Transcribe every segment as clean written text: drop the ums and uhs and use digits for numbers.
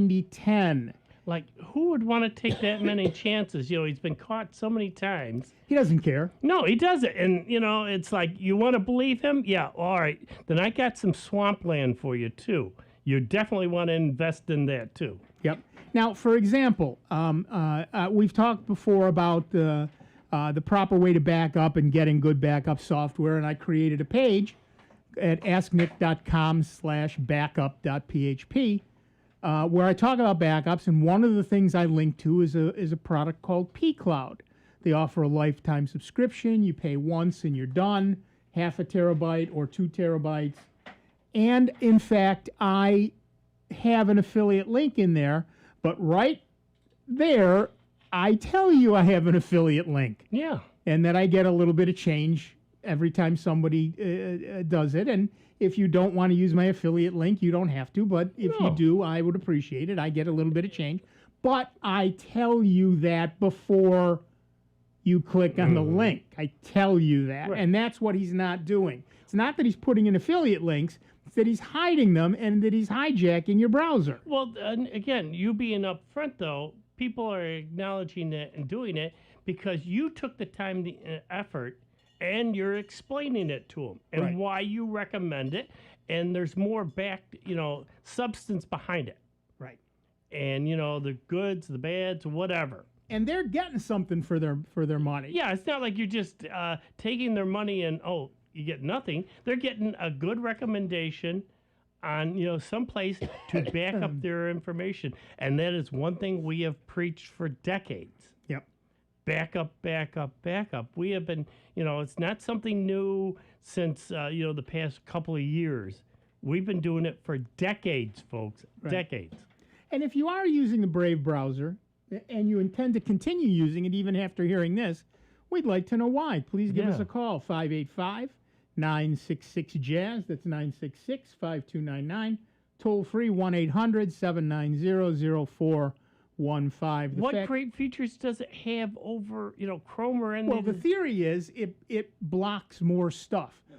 90-10. Like, who would want to take that many chances? He's been caught so many times. He doesn't care. No, he doesn't. And, it's like, you want to believe him? Yeah, all right. Then I got some swampland for you, too. You definitely want to invest in that, too. Yep. Now, for example, we've talked before about the proper way to back up and getting good backup software, and I created a page at asknick.com/backup.php where I talk about backups, and one of the things I link to is a product called pCloud. They offer a lifetime subscription. You pay once and you're done, half a terabyte or 2 terabytes. And in fact, I have an affiliate link in there, but right there, I tell you I have an affiliate link. Yeah. And that I get a little bit of change every time somebody does it. And if you don't want to use my affiliate link, you don't have to. But if you do, I would appreciate it. I get a little bit of change. But I tell you that before you click on the link. I tell you that. Right. And that's what he's not doing. It's not that he's putting in affiliate links. It's that he's hiding them and that he's hijacking your browser. Well, again, you being upfront, though, people are acknowledging it and doing it because you took the time, the effort, and you're explaining it to them and why you recommend it. And there's more substance behind it. Right. And, the goods, the bads, whatever. And they're getting something for their money. Yeah, it's not like you're just taking their money and, you get nothing. They're getting a good recommendation on, some place to back up their information. And that is one thing we have preached for decades. Yep. Backup, backup, backup. We have been, it's not something new since, the past couple of years. We've been doing it for decades, folks. Right. Decades. And if you are using the Brave browser and you intend to continue using it even after hearing this, we'd like to know why. Please give us a call, 585-966-JAZZ. That's 966-5299. Toll free, 1-800-790-0415. What great features does it have over, Chrome or anything? Well, the theory is it blocks more stuff. Yeah,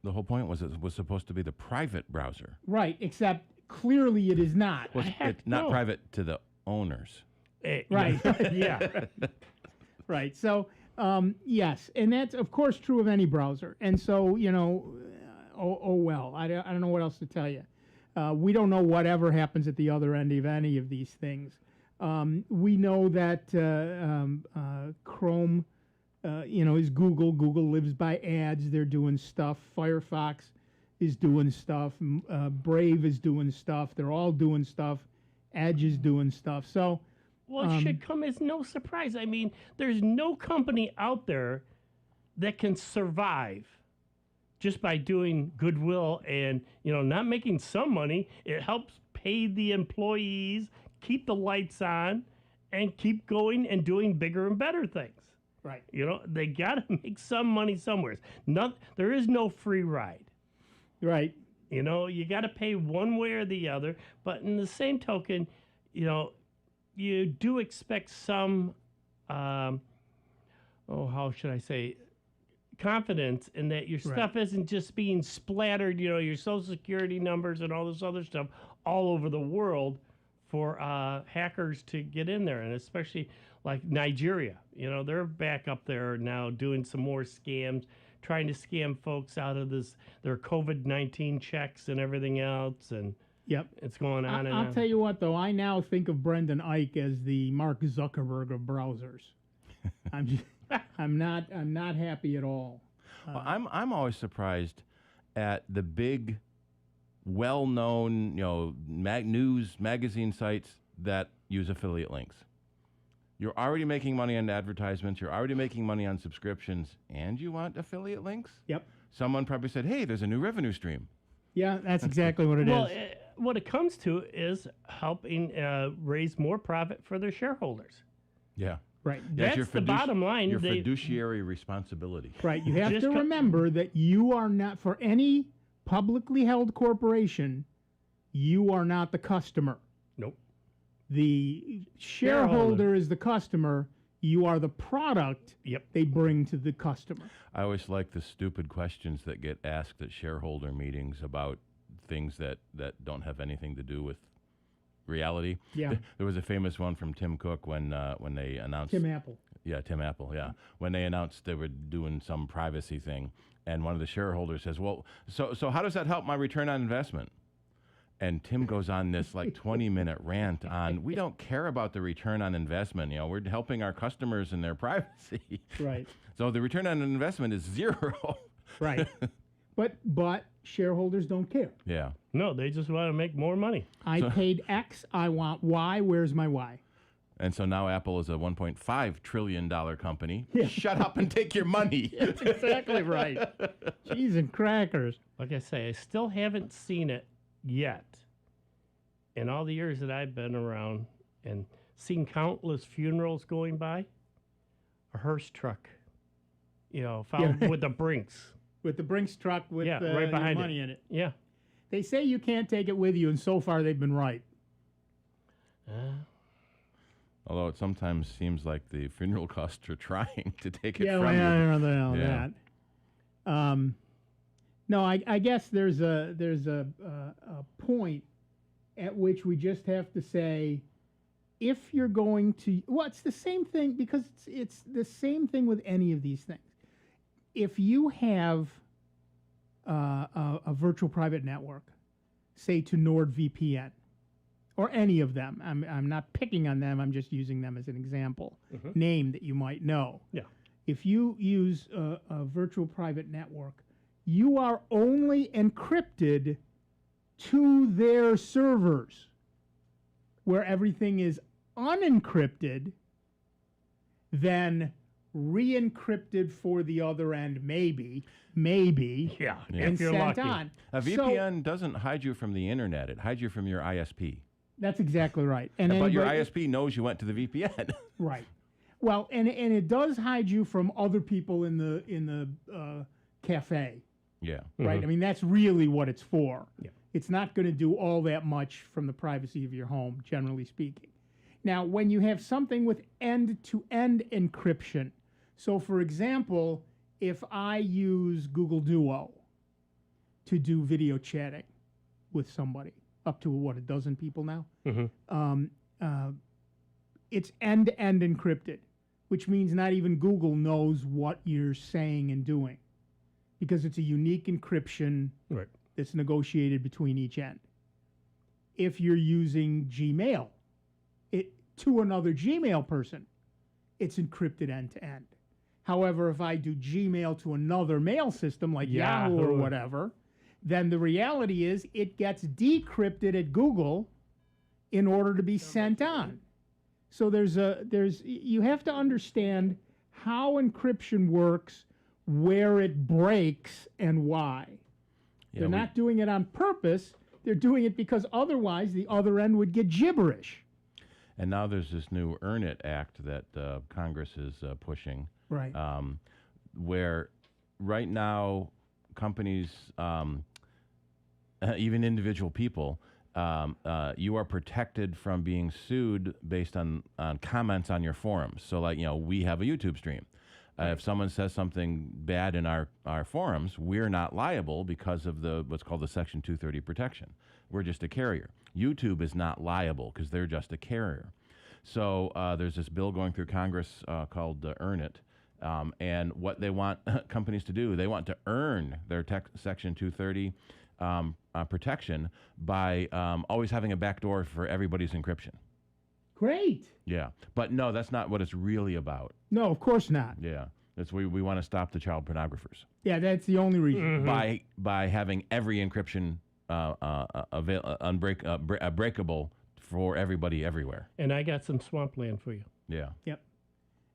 the whole point was it was supposed to be the private browser. Right, except clearly it is not. Well, it's not private to the owners. Right. Yeah. Right. So, yes, and that's of course true of any browser. And so, well, I don't know what else to tell you. We don't know whatever happens at the other end of any of these things. We know that Chrome, is Google. Google lives by ads. They're doing stuff. Firefox is doing stuff. Brave is doing stuff. They're all doing stuff. Edge is doing stuff. So, well, it should come as no surprise. I mean, there's no company out there that can survive just by doing goodwill and, not making some money. It helps pay the employees, keep the lights on, and keep going and doing bigger and better things. Right. They got to make some money somewhere. There is no free ride. Right. You got to pay one way or the other. But in the same token, you do expect some, how should I say, confidence in that your stuff isn't just being splattered, your Social Security numbers and all this other stuff all over the world for hackers to get in there. And especially like Nigeria, they're back up there now doing some more scams, trying to scam folks out of their COVID-19 checks and everything else. And yep, it's going on. I'll tell you what, though, I now think of Brendan Eich as the Mark Zuckerberg of browsers. I'm not happy at all. Well, I'm always surprised at the big, well-known, news magazine sites that use affiliate links. You're already making money on advertisements. You're already making money on subscriptions, and you want affiliate links? Yep. Someone probably said, "Hey, there's a new revenue stream." Yeah, that's exactly what it is. What it comes to is helping raise more profit for their shareholders. Yeah. Right. That's the bottom line. Your fiduciary responsibility. Right. You have to remember that you are not, for any publicly held corporation, you are not the customer. Nope. The shareholder is the customer. You are the product they bring to the customer. I always like the stupid questions that get asked at shareholder meetings about things that don't have anything to do with reality. Yeah. There was a famous one from Tim Cook when they announced Tim Apple. Yeah, Tim Apple, yeah. When they announced they were doing some privacy thing, and one of the shareholders says, well, so how does that help my return on investment? And Tim goes on this like 20-minute rant on, we don't care about the return on investment. You know, we're helping our customers and their privacy. Right. So the return on investment is zero. Right. But shareholders don't care. Yeah. No, they just want to make more money. I paid X, I want Y, where's my Y? And so now Apple is a $1.5 trillion company. Yeah. Shut up and take your money. That's exactly right. Cheese and crackers. Like I say, I still haven't seen it yet. In all the years that I've been around and seen countless funerals going by, a hearse truck, found with the Brinks. With the Brinks truck with right your behind money in it. Yeah. They say you can't take it with you, and so far they've been right. Although it sometimes seems like the funeral costs are trying to take it Yeah, from well, you. I don't know Yeah. that. No, I guess there's a point at which we just have to say, if you're going to, well, it's the same thing, because it's the same thing with any of these things. If you have a virtual private network, say to NordVPN, or any of them, I'm not picking on them, I'm just using them as an example, name that you might know. Yeah. If you use a virtual private network, you are only encrypted to their servers, where everything is unencrypted, then re-encrypted for the other end, maybe, Yeah. and If you're sent lucky. on. A So- VPN doesn't hide you from the internet. It hides you from your ISP. That's exactly right. And But your anybody- ISP knows you went to the VPN. right. Well, and it does hide you from other people in the cafe, Yeah. right? I mean, that's really what it's for. Yeah. It's not going to do all that much from the privacy of your home, generally speaking. Now, when you have something with end-to-end encryption, so for example, if I use Google Duo to do video chatting with somebody, up to a dozen people now, it's end-to-end encrypted, which means not even Google knows what you're saying and doing, because it's a unique encryption Right. that's negotiated between each end. If you're using Gmail, to another Gmail person, it's encrypted end to end. However, if I do Gmail to another mail system like Yahoo or whatever, then the reality is it gets decrypted at Google in order to be sent on. So you have to understand how encryption works, where it breaks, and why. Yeah, They're not doing it on purpose. They're doing it because otherwise the other end would get gibberish. And now there's this new Earn It Act that Congress is pushing, Right. where right now companies, even individual people, you are protected from being sued based on comments on your forums. So, like, we have a YouTube stream. If someone says something bad in our forums, we're not liable because of what's called the Section 230 protection. We're just a carrier. YouTube is not liable because they're just a carrier. So there's this bill going through Congress called Earn It. And what they want companies to do, they want to earn their Section 230 protection by always having a backdoor for everybody's encryption. Great. Yeah. But no, that's not what it's really about. No, of course not. Yeah. It's we want to stop the child pornographers Yeah, that's the only reason. by having every encryption breakable for everybody everywhere. And I got some swampland for you. Yeah. Yep.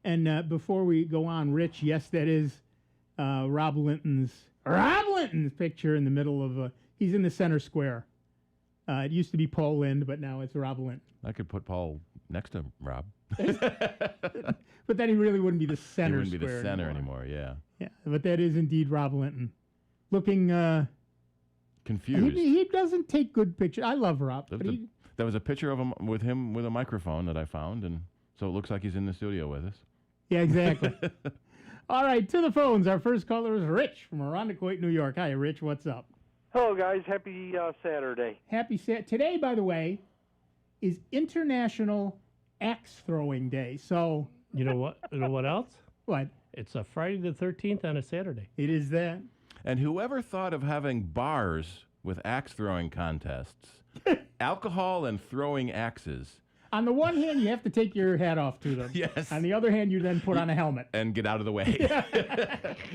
And before we go on, Rich, yes, that is Rob Linton's picture in the middle of he's in the center square. It used to be Paul Lind, but now it's Rob Linton. I could put Paul next to Rob. But then he really wouldn't be the He center wouldn't be the square center anymore. Yeah. Yeah, but that is indeed Rob Linton. Looking, Confused. he doesn't take good pictures. I love Rob, but There was a picture of him with a microphone that I found, and so it looks like he's in the studio with us. yeah, exactly. All right, to the phones. Our first caller is Rich from Arundecoit, New York. Hi, Rich. What's up? Hello, guys. Happy Saturday. Happy Today, by the way, is International Axe Throwing Day. So, You know what? You know what else? what? It's a Friday the 13th on a Saturday. It is that. And whoever thought of having bars with axe throwing contests, alcohol and throwing axes, On the one hand, you have to take your hat off to them. Yes. On the other hand, you then put on a helmet. and get out of the way.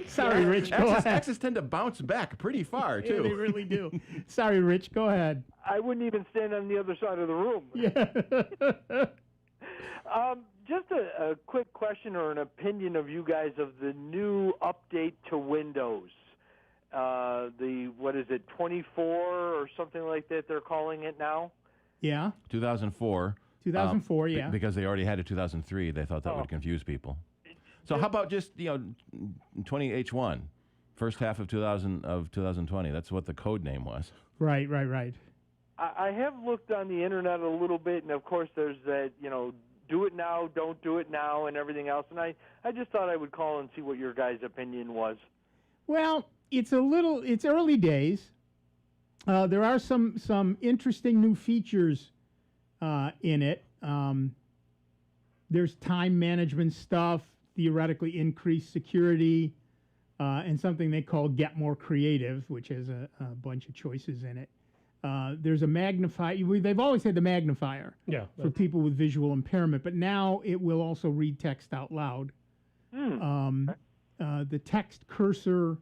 Sorry, Rich. Go Axes, ahead. axes tend to bounce back pretty far, Yeah, they too. really do. Sorry, Rich. Go ahead. I wouldn't even stand on the other side of the room. Yeah. Just a quick question or an opinion of you guys of the new update to Windows. What is it, 24 or something like that they're calling it now? Yeah. 2004. 2004, yeah. Because they already had a 2003, they thought that would confuse people. So how about just 20H1, first half of 2020? That's what the code name was. Right. I have looked on the internet a little bit, and of course there's that, do it now, don't do it now, and everything else. And I just thought I would call and see what your guys' opinion was. Well, it's early days. There are some interesting new features in it. There's time management stuff, theoretically increased security, and something they call Get More Creative, which has a bunch of choices in it. There's a magnifier. They've always had the magnifier Yeah. for people with visual impairment, but now it will also read text out loud. The text cursor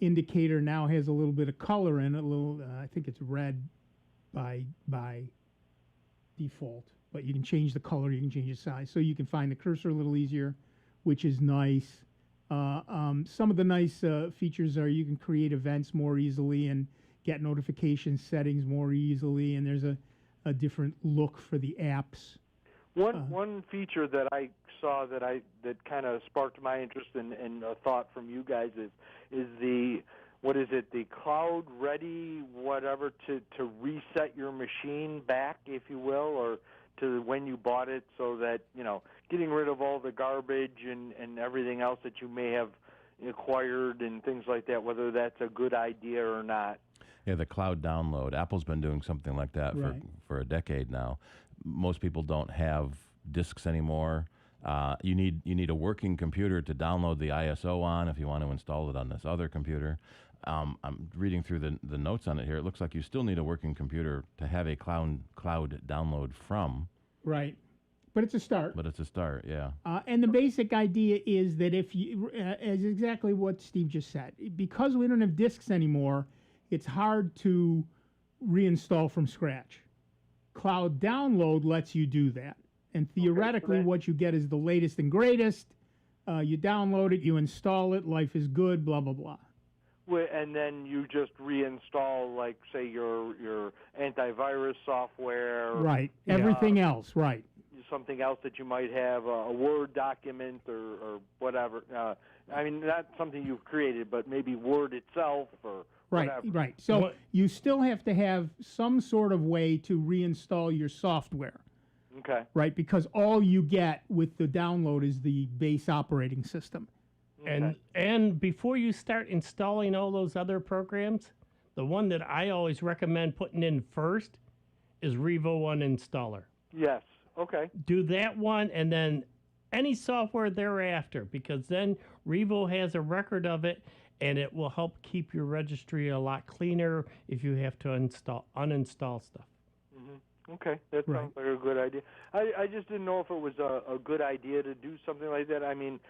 indicator now has a little bit of color in it. I think it's red by default, but you can change the color, you can change the size, so you can find the cursor a little easier, which is nice. Some of the nice features are you can create events more easily and get notification settings more easily, and there's a different look for the apps. One feature that I saw that kind of sparked my interest and a thought from you guys is the the cloud ready whatever to reset your machine back, if you will, or to when you bought it, so that getting rid of all the garbage and everything else that you may have acquired and things like that, whether that's a good idea or not. Yeah, the cloud download. Apple's been doing something like that Right. for a decade now. Most people don't have disks anymore. You need a working computer to download the ISO on if you want to install it on this other computer. I'm reading through the notes on it here. It looks like you still need a working computer to have a cloud download from. Right. But it's a start. But it's a start, yeah. And the basic idea is that if you, as exactly what Steve just said, because we don't have disks anymore, it's hard to reinstall from scratch. Cloud download lets you do that. And theoretically, what you get is the latest and greatest. You download it, you install it, life is good, blah, blah, blah. And then you just reinstall, like, say, your antivirus software. Right. Everything else, right. Something else that you might have, a Word document or whatever. I mean, not something you've created, but maybe Word itself or whatever. Right. So you still have to have some sort of way to reinstall your software. Okay. Right, because all you get with the download is the base operating system. And before you start installing all those other programs, the one that I always recommend putting in first is Revo Uninstaller. Yes. Okay. Do that one and then any software thereafter, because then Revo has a record of it and it will help keep your registry a lot cleaner if you have to uninstall stuff. Okay, that sounds like a good idea. I just didn't know if it was a good idea to do something like that. I mean,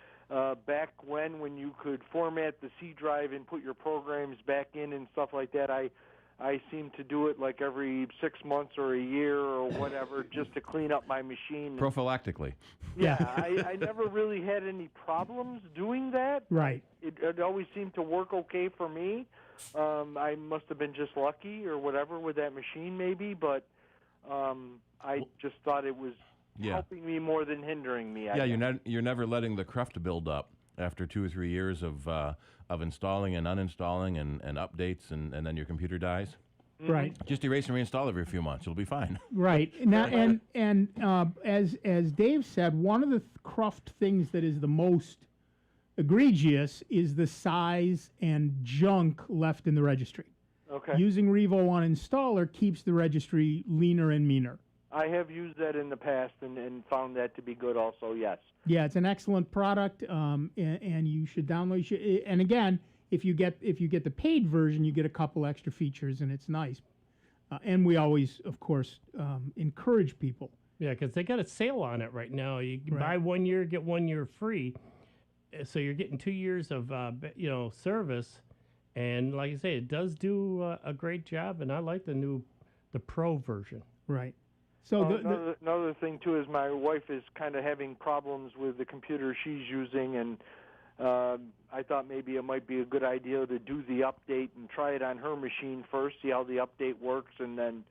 back when you could format the C drive and put your programs back in and stuff like that, I seem to do it like every 6 months or a year or whatever just to clean up my machine. Prophylactically. Yeah, I never really had any problems doing that. Right. It always seemed to work okay for me. I must have been just lucky or whatever with that machine maybe, but I just thought it was helping me more than hindering me. You're never letting the cruft build up after 2 or 3 years of installing and uninstalling and updates, and then your computer dies. Right. Just erase and reinstall every few months. It'll be fine. Right. Now, and as Dave said, one of the cruft things that is the most egregious is the size and junk left in the registry. Okay. Using Revo on installer keeps the registry leaner and meaner. I have used that in the past and found that to be good also, yes. Yeah, it's an excellent product, and you should download. And again, if you get the paid version, you get a couple extra features, and it's nice. And we always, of course, encourage people. Yeah, because they got a sale on it right now. You can Right. buy 1 year, get 1 year free. So you're getting 2 years of service, and like I say, it does do a great job. And I like the Pro version. Right. So another thing too is my wife is kind of having problems with the computer she's using, and I thought maybe it might be a good idea to do the update and try it on her machine first, see how the update works, and then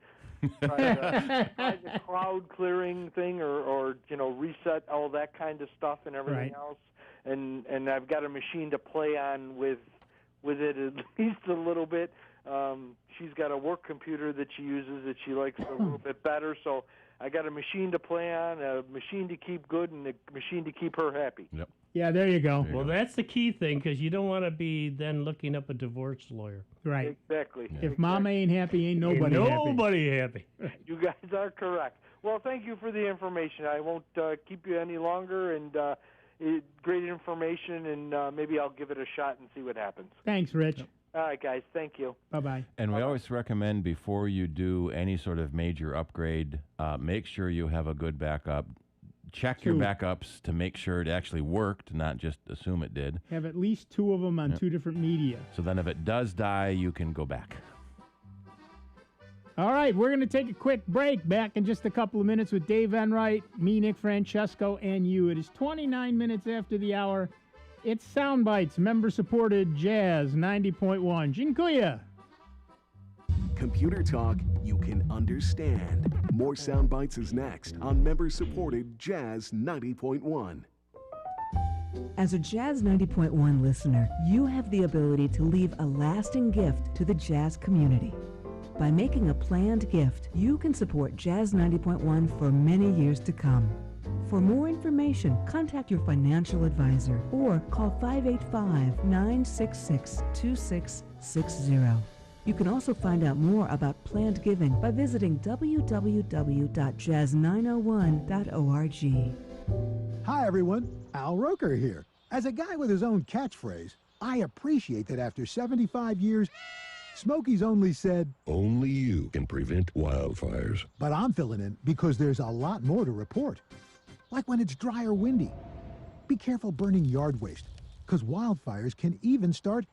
try the cloud clearing thing, or reset all that kind of stuff and everything Right. else. And I've got a machine to play on with it at least a little bit. She's got a work computer that she uses that she likes a little bit better. So I got a machine to play on, a machine to keep good, and a machine to keep her happy. Yep. yeah, there you go. Well, that's the key thing, because you don't want to be then looking up a divorce lawyer. Right. Exactly. If Mama ain't happy, ain't nobody happy. Nobody happy. You guys are correct. Well, thank you for the information. I won't keep you any longer, and great information, and maybe I'll give it a shot and see what happens. Thanks, Rich. All right, guys. Thank you. Bye-bye. And we always recommend before you do any sort of major upgrade, make sure you have a good backup. Check your True. backups to make sure it actually worked, not just assume it did. Have at least 2 of them on 2 different media. So then if it does die, you can go back. All right, we're going to take a quick break. Back in just a couple of minutes with Dave Enright, me, Nick Francesco, and you. It is 29 minutes after the hour. It's Sound Bytes, member-supported Jazz 90.1. Dziękuję. Computer talk you can understand. More Sound Bites is next on member-supported Jazz 90.1. As a Jazz 90.1 listener, you have the ability to leave a lasting gift to the jazz community. By making a planned gift, you can support Jazz 90.1 for many years to come. For more information, contact your financial advisor or call 585-966-2660. You can also find out more about planned giving by visiting www.jazz901.org. Hi, everyone. Al Roker here. As a guy with his own catchphrase, I appreciate that after 75 years, Smokey's only said, "Only you can prevent wildfires." but I'm filling in because there's a lot more to report. Like when it's dry or windy. Be careful burning yard waste, because wildfires can even start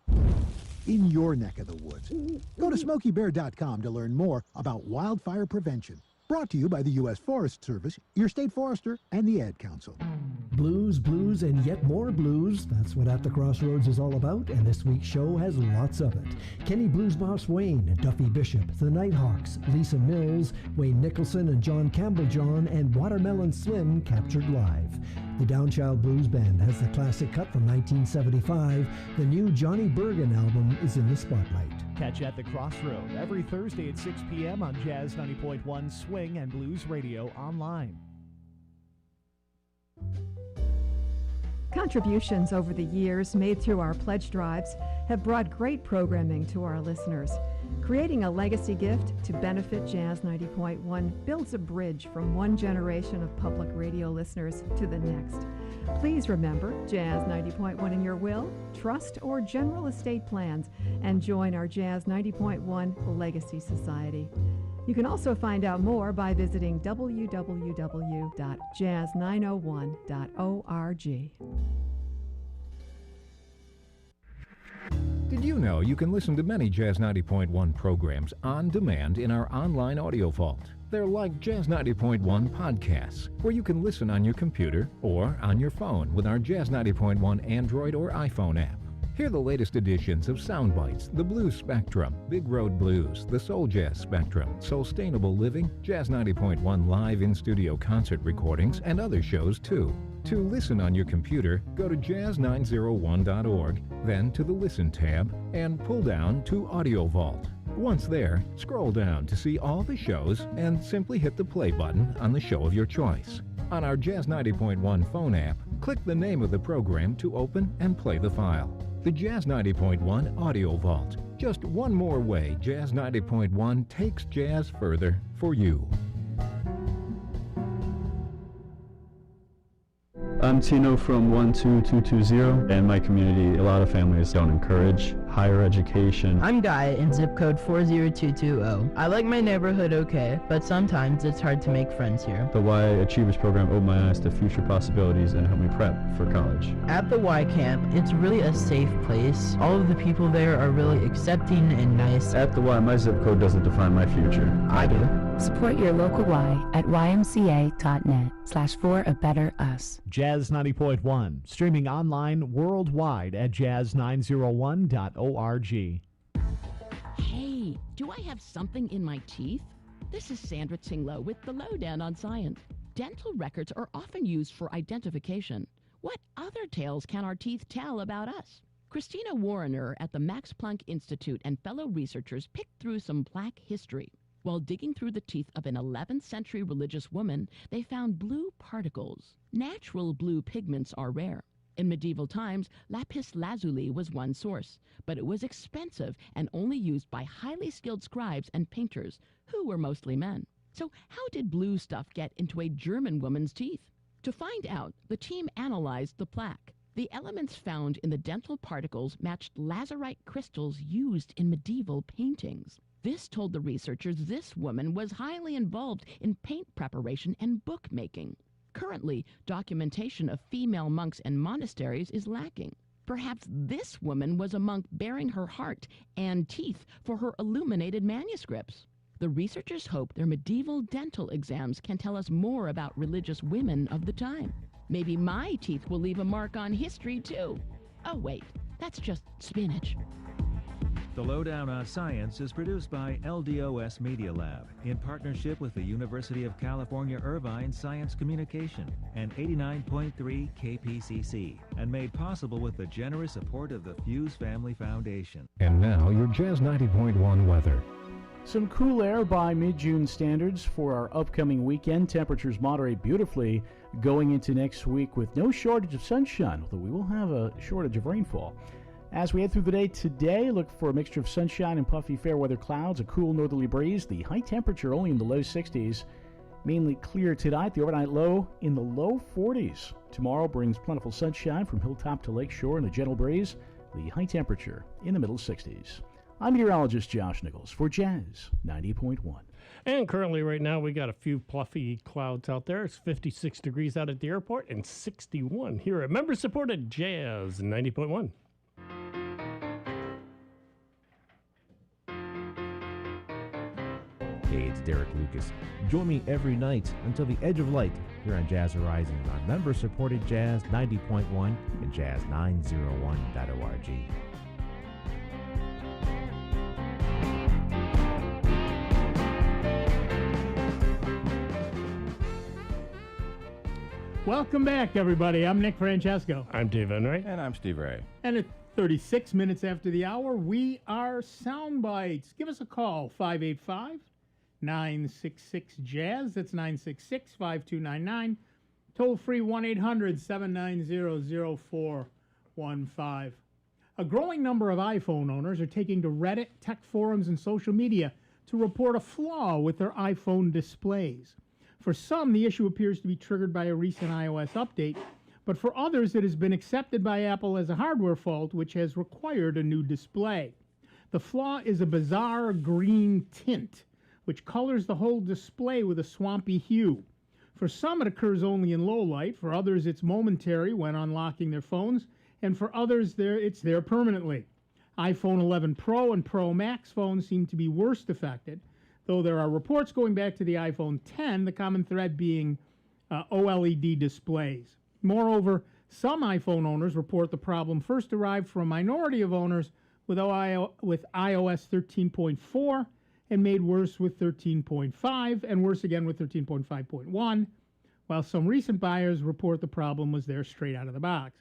in your neck of the woods. Go to SmokeyBear.com to learn more about wildfire prevention. Brought to you by the U.S. Forest Service, your state forester, and the Ad Council. Blues, blues, and yet more blues. That's what At the Crossroads is all about, and this week's show has lots of it. Kenny Blues Boss Wayne, Duffy Bishop, the Nighthawks, Lisa Mills, Wayne Nicholson and John Campbell John, and Watermelon Slim captured live. The Downchild Blues Band has the classic cut from 1975. The new Johnny Bergen album is in the spotlight. Catch At the Crossroad every Thursday at 6 p.m. on Jazz 90.1 Swing and Blues Radio online. Contributions over the years made through our pledge drives have brought great programming to our listeners. Creating a legacy gift to benefit Jazz 90.1 builds a bridge from one generation of public radio listeners to the next. Please remember Jazz 90.1 in your will, trust, or general estate plans, and join our Jazz 90.1 Legacy Society. You can also find out more by visiting www.jazz901.org. Did you know you can listen to many Jazz 90.1 programs on demand in our online audio vault? They're like Jazz 90.1 podcasts, where you can listen on your computer or on your phone with our Jazz 90.1 Android or iPhone app. Hear the latest editions of Sound Bytes, the Blues Spectrum, Big Road Blues, the Soul Jazz Spectrum, Soulstainable Living, Jazz 90.1 live in-studio concert recordings, and other shows too. To listen on your computer, go to jazz901.org, then to the Listen tab, and pull down to Audio Vault. Once there, scroll down to see all the shows and simply hit the play button on the show of your choice. On our Jazz 90.1 phone app, click the name of the program to open and play the file. The Jazz 90.1 Audio Vault. Just one more way Jazz 90.1 takes jazz further for you. I'm Tino from 12220. In my community, a lot of families don't encourage higher education. I'm Guy in zip code 40220. I like my neighborhood okay, but sometimes it's hard to make friends here. The Y Achievers program opened my eyes to future possibilities and helped me prep for college. At the Y camp, it's really a safe place. All of the people there are really accepting and nice. At the Y, my zip code doesn't define my future. I do. Support your local Y at ymca.net/for-a-better-us. Jazz 90.1, streaming online worldwide at jazz901.org. Hey, do I have something in my teeth? This is Sandra Tinglow with the Lowdown on Science. Dental records are often used for identification. What other tales can our teeth tell about us? Christina Warrener at the Max Planck Institute and fellow researchers picked through some plaque history. While digging through the teeth of an 11th century religious woman, they found blue particles. Natural blue pigments are rare. In medieval times, lapis lazuli was one source, but it was expensive and only used by highly skilled scribes and painters, who were mostly men. So how did blue stuff get into a German woman's teeth? To find out, the team analyzed the plaque. The elements found in the dental particles matched lazurite crystals used in medieval paintings. This told the researchers this woman was highly involved in paint preparation and bookmaking. Currently, documentation of female monks and monasteries is lacking. Perhaps this woman was a monk bearing her heart and teeth for her illuminated manuscripts. The researchers hope their medieval dental exams can tell us more about religious women of the time. Maybe my teeth will leave a mark on history, too. Oh, wait, that's just spinach. The Lowdown on Science is produced by LDOS Media Lab in partnership with the University of California Irvine Science Communication and 89.3 KPCC, and made possible with the generous support of the Fuse Family Foundation. And now your Jazz 90.1 weather. Some cool air by mid-June standards for our upcoming weekend. Temperatures moderate beautifully going into next week with no shortage of sunshine, although we will have a shortage of rainfall. As we head through the day today, look for a mixture of sunshine and puffy fair weather clouds, a cool northerly breeze, the high temperature only in the low 60s. Mainly clear tonight, the overnight low in the low 40s. Tomorrow brings plentiful sunshine from hilltop to lakeshore and a gentle breeze, the high temperature in the middle 60s. I'm meteorologist Josh Nichols for Jazz 90.1. And currently right now we got a few fluffy clouds out there. It's 56 degrees out at the airport and 61 here at member-supported Jazz 90.1. Hey, it's Derek Lucas. Join me every night until the edge of light here on Jazz Horizons on member-supported Jazz 90.1 and jazz901.org. Welcome back, everybody. I'm Nick Francesco. I'm Dave Enright. And I'm Steve Ray. And at 36 minutes after the hour, we are Sound Bytes. Give us a call, 585-966-JAZZ. That's 966-5299. Toll free 1-800-790-0415. A growing number of iPhone owners are taking to Reddit, tech forums, and social media to report a flaw with their iPhone displays. For some, the issue appears to be triggered by a recent iOS update, but for others, it has been accepted by Apple as a hardware fault, which has required a new display. The flaw is a bizarre green tint, which colors the whole display with a swampy hue. For some, it occurs only in low light. For others, it's momentary when unlocking their phones, and for others, it's there permanently. iPhone 11 Pro and Pro Max phones seem to be worst affected, though there are reports going back to the iPhone 10, the common thread being OLED displays. Moreover, some iPhone owners report the problem first arrived from a minority of owners with iOS 13.4 and made worse with 13.5 and worse again with 13.5.1, while some recent buyers report the problem was there straight out of the box.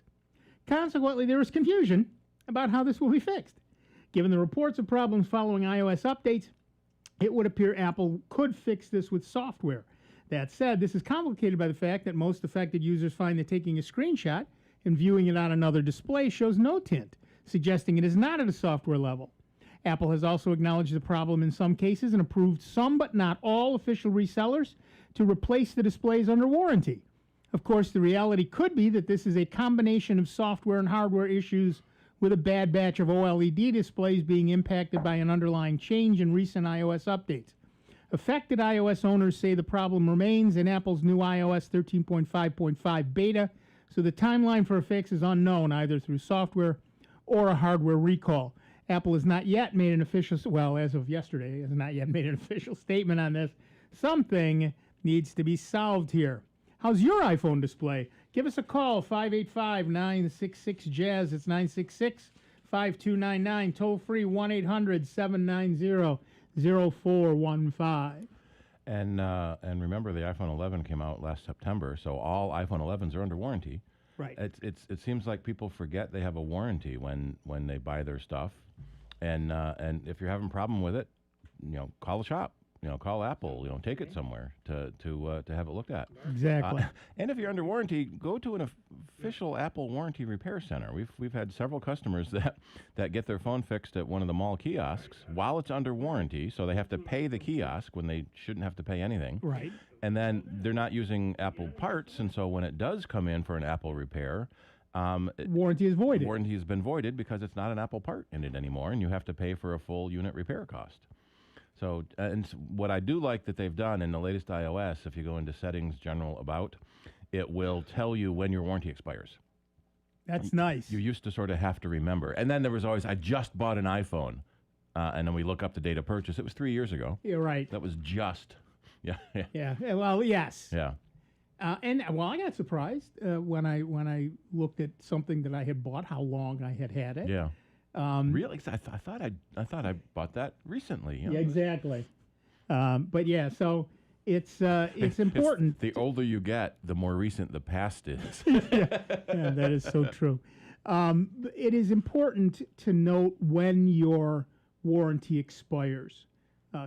Consequently, there is confusion about how this will be fixed. Given the reports of problems following iOS updates, it would appear Apple could fix this with software. That said, this is complicated by the fact that most affected users find that taking a screenshot and viewing it on another display shows no tint, suggesting it is not at a software level. Apple has also acknowledged the problem in some cases and approved some but not all official resellers to replace the displays under warranty. Of course, the reality could be that this is a combination of software and hardware issues with a bad batch of OLED displays being impacted by an underlying change in recent iOS updates. Affected iOS owners say the problem remains in Apple's new iOS 13.5.5 beta, so the timeline for a fix is unknown either through software or a hardware recall. Apple has not yet made an official, well, as of yesterday, has not yet made an official statement on this. Something needs to be solved here. How's your iPhone display? Give us a call, 585-966-JAZZ. It's 966-5299. Toll free, 1-800-790-0415. And remember, the iPhone 11 came out last September, so all iPhone 11s are under warranty. Right. It seems like people forget they have a warranty when they buy their stuff, and if you're having a problem with it, call the shop. Call Apple. Take it somewhere to have it looked at. Exactly. And if you're under warranty, go to an official Apple warranty repair center. We've had several customers that get their phone fixed at one of the mall kiosks while it's under warranty, so they have to pay the kiosk when they shouldn't have to pay anything. Right. And then they're not using Apple parts, and so when it does come in for an Apple repair, warranty is voided. Warranty has been voided because it's not an Apple part in it anymore, and you have to pay for a full unit repair cost. So, what I do like that they've done in the latest iOS, if you go into Settings, General, About, it will tell you when your warranty expires. That's nice. You used to sort of have to remember. And then there was always, I just bought an iPhone. And then we look up the date of purchase. It was 3 years ago. You're right. That was just. Yeah. Yeah. Well, yes. Yeah. I got surprised when I looked at something that I had bought, how long I had it. Yeah. Really? I thought I bought that recently. Yeah, exactly. But yeah, so it's important. The older you get, the more recent the past is. yeah, that is so true. It is important to note when your warranty expires.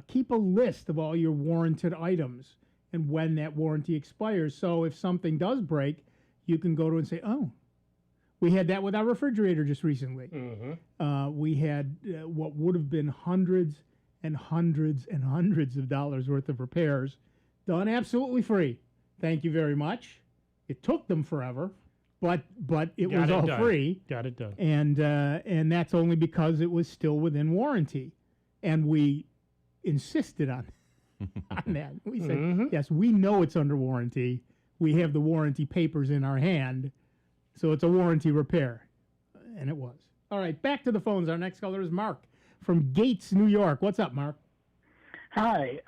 Keep a list of all your warranted items and when that warranty expires. So if something does break, you can go to and say, oh. We had that with our refrigerator just recently. Mm-hmm. We had what would have been hundreds and hundreds and hundreds of dollars worth of repairs done absolutely free. Thank you very much. It took them forever, but it was all free. Got it done. And that's only because it was still within warranty, and we insisted on that. We said, yes, we know it's under warranty. We have the warranty papers in our hand. So it's a warranty repair, and it was. All right, back to the phones. Our next caller is Mark from Gates, New York. What's up, Mark? Hi.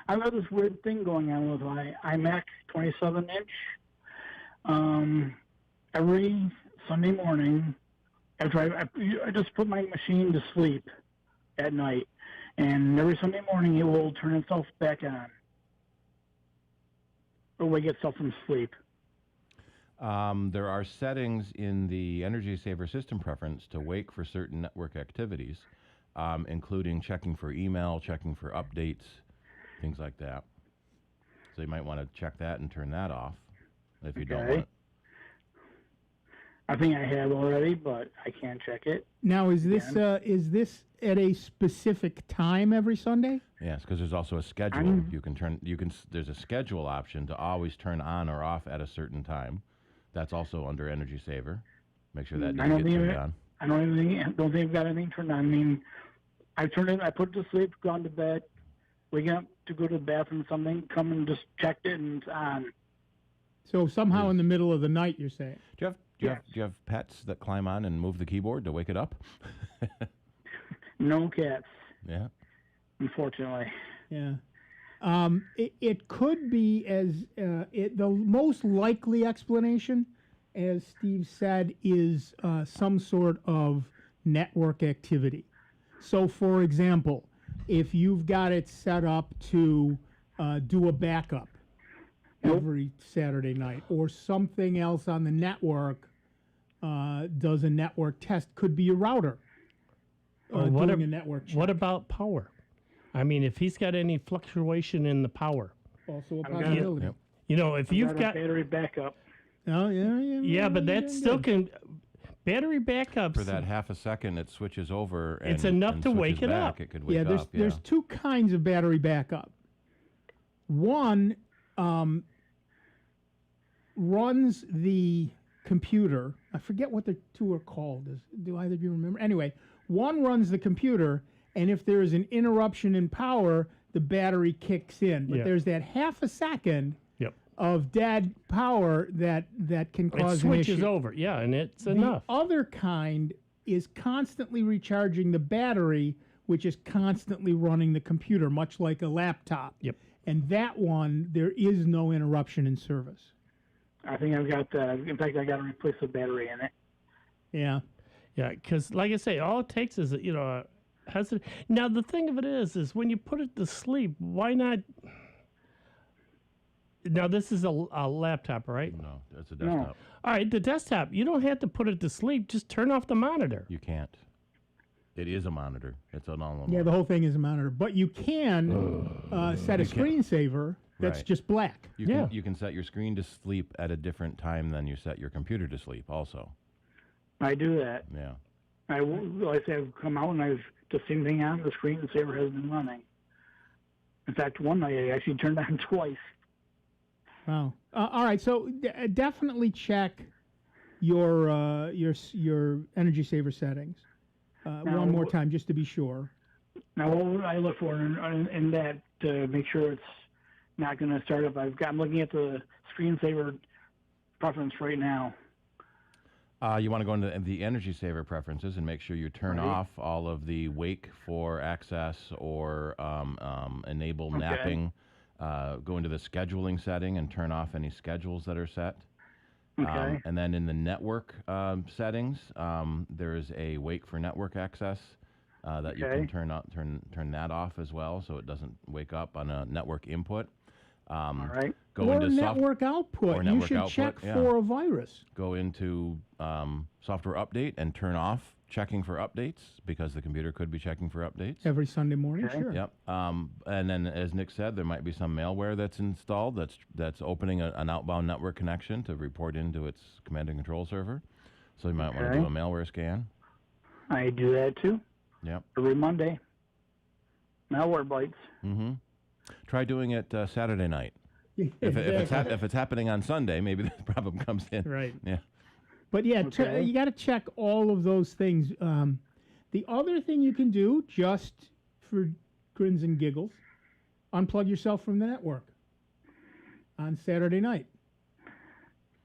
I've got this weird thing going on with my iMac 27-inch. Every Sunday morning, after I just put my machine to sleep at night, and every Sunday morning it will turn itself back on or wake itself from sleep. There are settings in the Energy Saver System preference to wake for certain network activities, including checking for email, checking for updates, things like that. So you might want to check that and turn that off if you don't want it. I think I have already, but I can't check it. Now, is this at a specific time every Sunday? Yes, because there's also a schedule. There's a schedule option to always turn on or off at a certain time. That's also under Energy Saver. Make sure that doesn't get turned on. I don't think I've got anything turned on. I mean, I put it to sleep, gone to bed, waking up to go to the bathroom or something, come and just checked it and it's on. So somehow in the middle of the night, you're saying? Do you have pets that climb on and move the keyboard to wake it up? No cats. Yeah. Unfortunately. Yeah. It could be the most likely explanation, as Steve said, is some sort of network activity. So, for example, if you've got it set up to do a backup every Saturday night, or something else on the network does a network test, could be your router doing a network check. What about power? I mean, if he's got any fluctuation in the power. Also a possibility. If you've got battery backup. Oh, yeah. Yeah, but that still can, battery backups. For that half a second, it switches over. And, It's enough and to switches wake it back. up. It could wake Yeah, up. there's two kinds of battery backup. One runs the computer. I forget what the two are called. Do either of you remember? Anyway, one runs the computer, and if there is an interruption in power, the battery kicks in. But Yeah. there's that half a second Yep. of dead power that can It cause an switches issue. over, yeah, and it's The enough. other kind is constantly recharging the battery, which is constantly running the computer, much like a laptop. Yep. And that one, there is no interruption in service. I think I've got. In fact, I got to replace the battery in it. Yeah. Yeah, because like I say, all it takes is now the thing of it is when you put it to sleep, why not? Now this is a laptop, right? No, that's a desktop. All right, the desktop. You don't have to put it to sleep. Just turn off the monitor. You can't. It is a monitor. It's an all-in-one. Yeah, the whole thing is a monitor. But you can set a You can. screensaver that's Right. just black. You can set your screen to sleep at a different time than you set your computer to sleep also. I do that. Yeah. Like I say, I've come out and I've the same thing on the screensaver has been running. In fact, one night I actually turned on twice. Wow. All right, so definitely check your energy saver settings one more time just to be sure. Now, what would I look for in that to make sure it's not going to start up? I'm looking at the screensaver preference right now. You want to go into the energy saver preferences and make sure you turn Right. off all of the wake for access or enable napping. Go into the scheduling setting and turn off any schedules that are set. Okay. And then in the network settings, there is a wake for network access that you can turn that off as well, so it doesn't wake up on a network input. All right. Go or into network output. or You network should output, check yeah. for a virus. Go into software update and turn off checking for updates because the computer could be checking for updates. Every Sunday morning, Okay. sure. Yep. And then, as Nick said, there might be some malware that's installed that's opening an outbound network connection to report into its command and control server. So you might want to Okay. do a malware scan. I do that too. Yep. Every Monday. Malware Bytes. Mm-hmm. Try doing it Saturday night. If it's happening on Sunday, maybe the problem comes in. Right. Yeah. But yeah, Okay. you got to check all of those things. The other thing you can do, just for grins and giggles, unplug yourself from the network on Saturday night.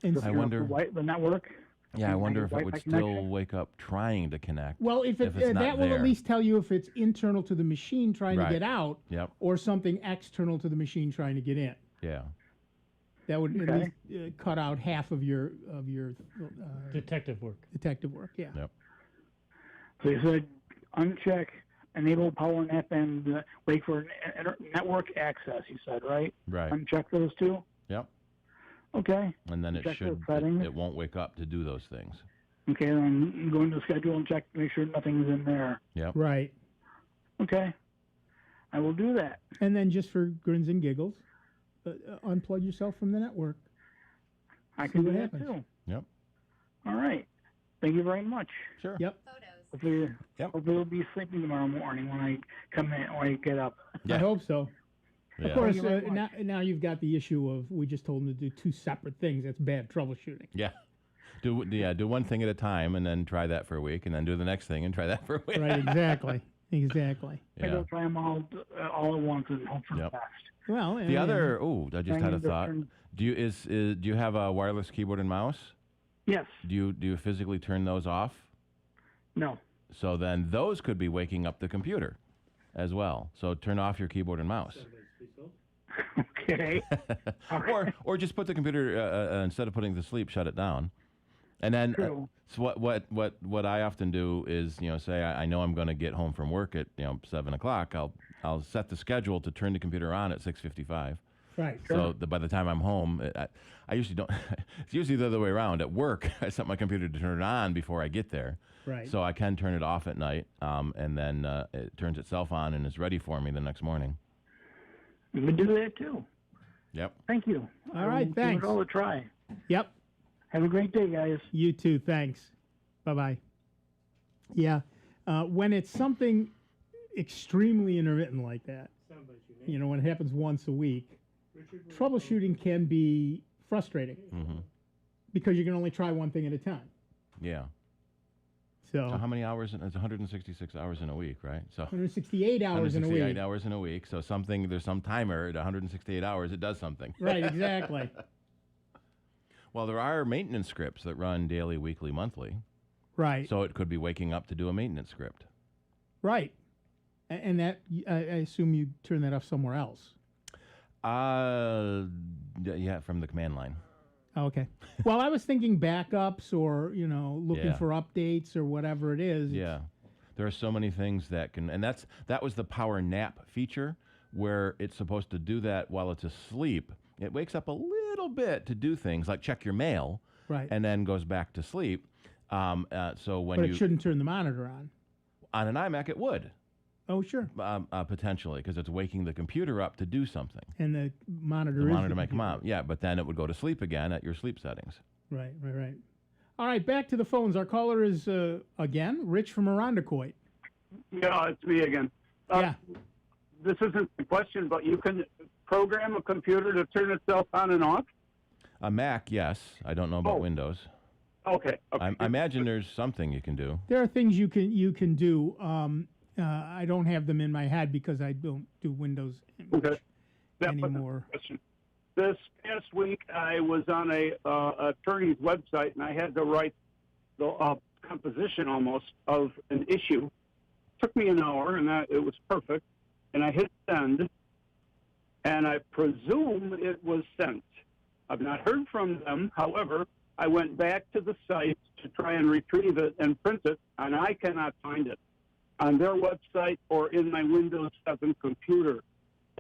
And I wonder. The network. Yeah, I wonder if it would Wi-Fi still connection? wake up trying to connect. well, if it's not that will there. at least tell you if it's internal to the machine trying Right. to get out, Yep. or something external to the machine trying to get in. Yeah. That would at Okay. least cut out half of your Detective work. detective work. Yeah. Yep. So you said uncheck, enable power nap, and wait for network access. You said right. Right. Uncheck those two. Yep. Okay. And then Check those it settings. won't wake up to do those things. Okay. Then go into the schedule and check to make sure nothing's in there. Yep. Right. Okay. I will do that. And then just for grins and giggles, unplug yourself from the network. I See can do what that happens. too. Yep. All right. Thank you very much. Sure. Yep. Hopefully, Yep. hopefully we'll be sleeping tomorrow morning when I come in, when I get up. I hope so. Yeah. Of course, Thank you very much. now you've got the issue of we just told them to do two separate things. That's bad troubleshooting. Yeah. Do one thing at a time and then try that for a week and then do the next thing and try that for a week. Right, exactly. Exactly. Maybe Yeah. I'll try them all at once and hope for Yep. the best. Well, The other, I just had a Trying to thought. turn- Do you have a wireless keyboard and mouse? Yes. Do you physically turn those off? No. So then those could be waking up the computer as well. So turn off your keyboard and mouse. Okay. or just put the computer instead of putting it to sleep, shut it down. And then True. so what I often do is say I know I'm going to get home from work at 7 o'clock. I'll set the schedule to turn the computer on at 6:55. Right. So by the time I'm home, I usually don't. It's usually the other way around. At work, I set my computer to turn it on before I get there. Right. So I can turn it off at night, and then it turns itself on and is ready for me the next morning. You can do that too. Yep. Thank you. All right, I'll thanks. Give it all a try. Yep. Have a great day, guys. You too. Thanks. Bye-bye. Yeah. When it's something extremely intermittent like that, when it happens once a week, troubleshooting can be frustrating because you can only try one thing at a time. Yeah. So how many hours? It's 166 hours in a week, right? So 168 hours in a week. 168 hours in a week. So there's some timer at 168 hours. It does something. Right, exactly. Well, there are maintenance scripts that run daily, weekly, monthly. Right. So it could be waking up to do a maintenance script. Right. And that, I assume you turn that off somewhere else. Yeah, from the command line. Okay. Well, I was thinking backups or, looking Yeah. for updates or whatever it is. Yeah. There are so many things that can, and that was the power nap feature where it's supposed to do that while it's asleep. It wakes up a little bit to do things like check your mail. Right. And then goes back to sleep. So when But it shouldn't turn the monitor on. On an iMac, it would. Oh, sure. Potentially, because it's waking the computer up to do something. And the monitor The is monitor the might come computer. out. Yeah, but then it would go to sleep again at your sleep settings. Right. All right, back to the phones. Our caller is, again, Rich from Irondequoit. Yeah, it's me again. Yeah. This isn't the question, but you can program a computer to turn itself on and off? A Mac, yes. I don't know about Windows. Okay. I imagine there's something you can do. There are things you can do. I don't have them in my head because I don't do Windows anymore. This past week, I was on a attorney's website, and I had to write the composition almost of an issue. Took me an hour, and it was perfect. And I hit send, and I presume it was sent. I've not heard from them. However, I went back to the site to try and retrieve it and print it, and I cannot find it on their website or in my Windows 7 computer.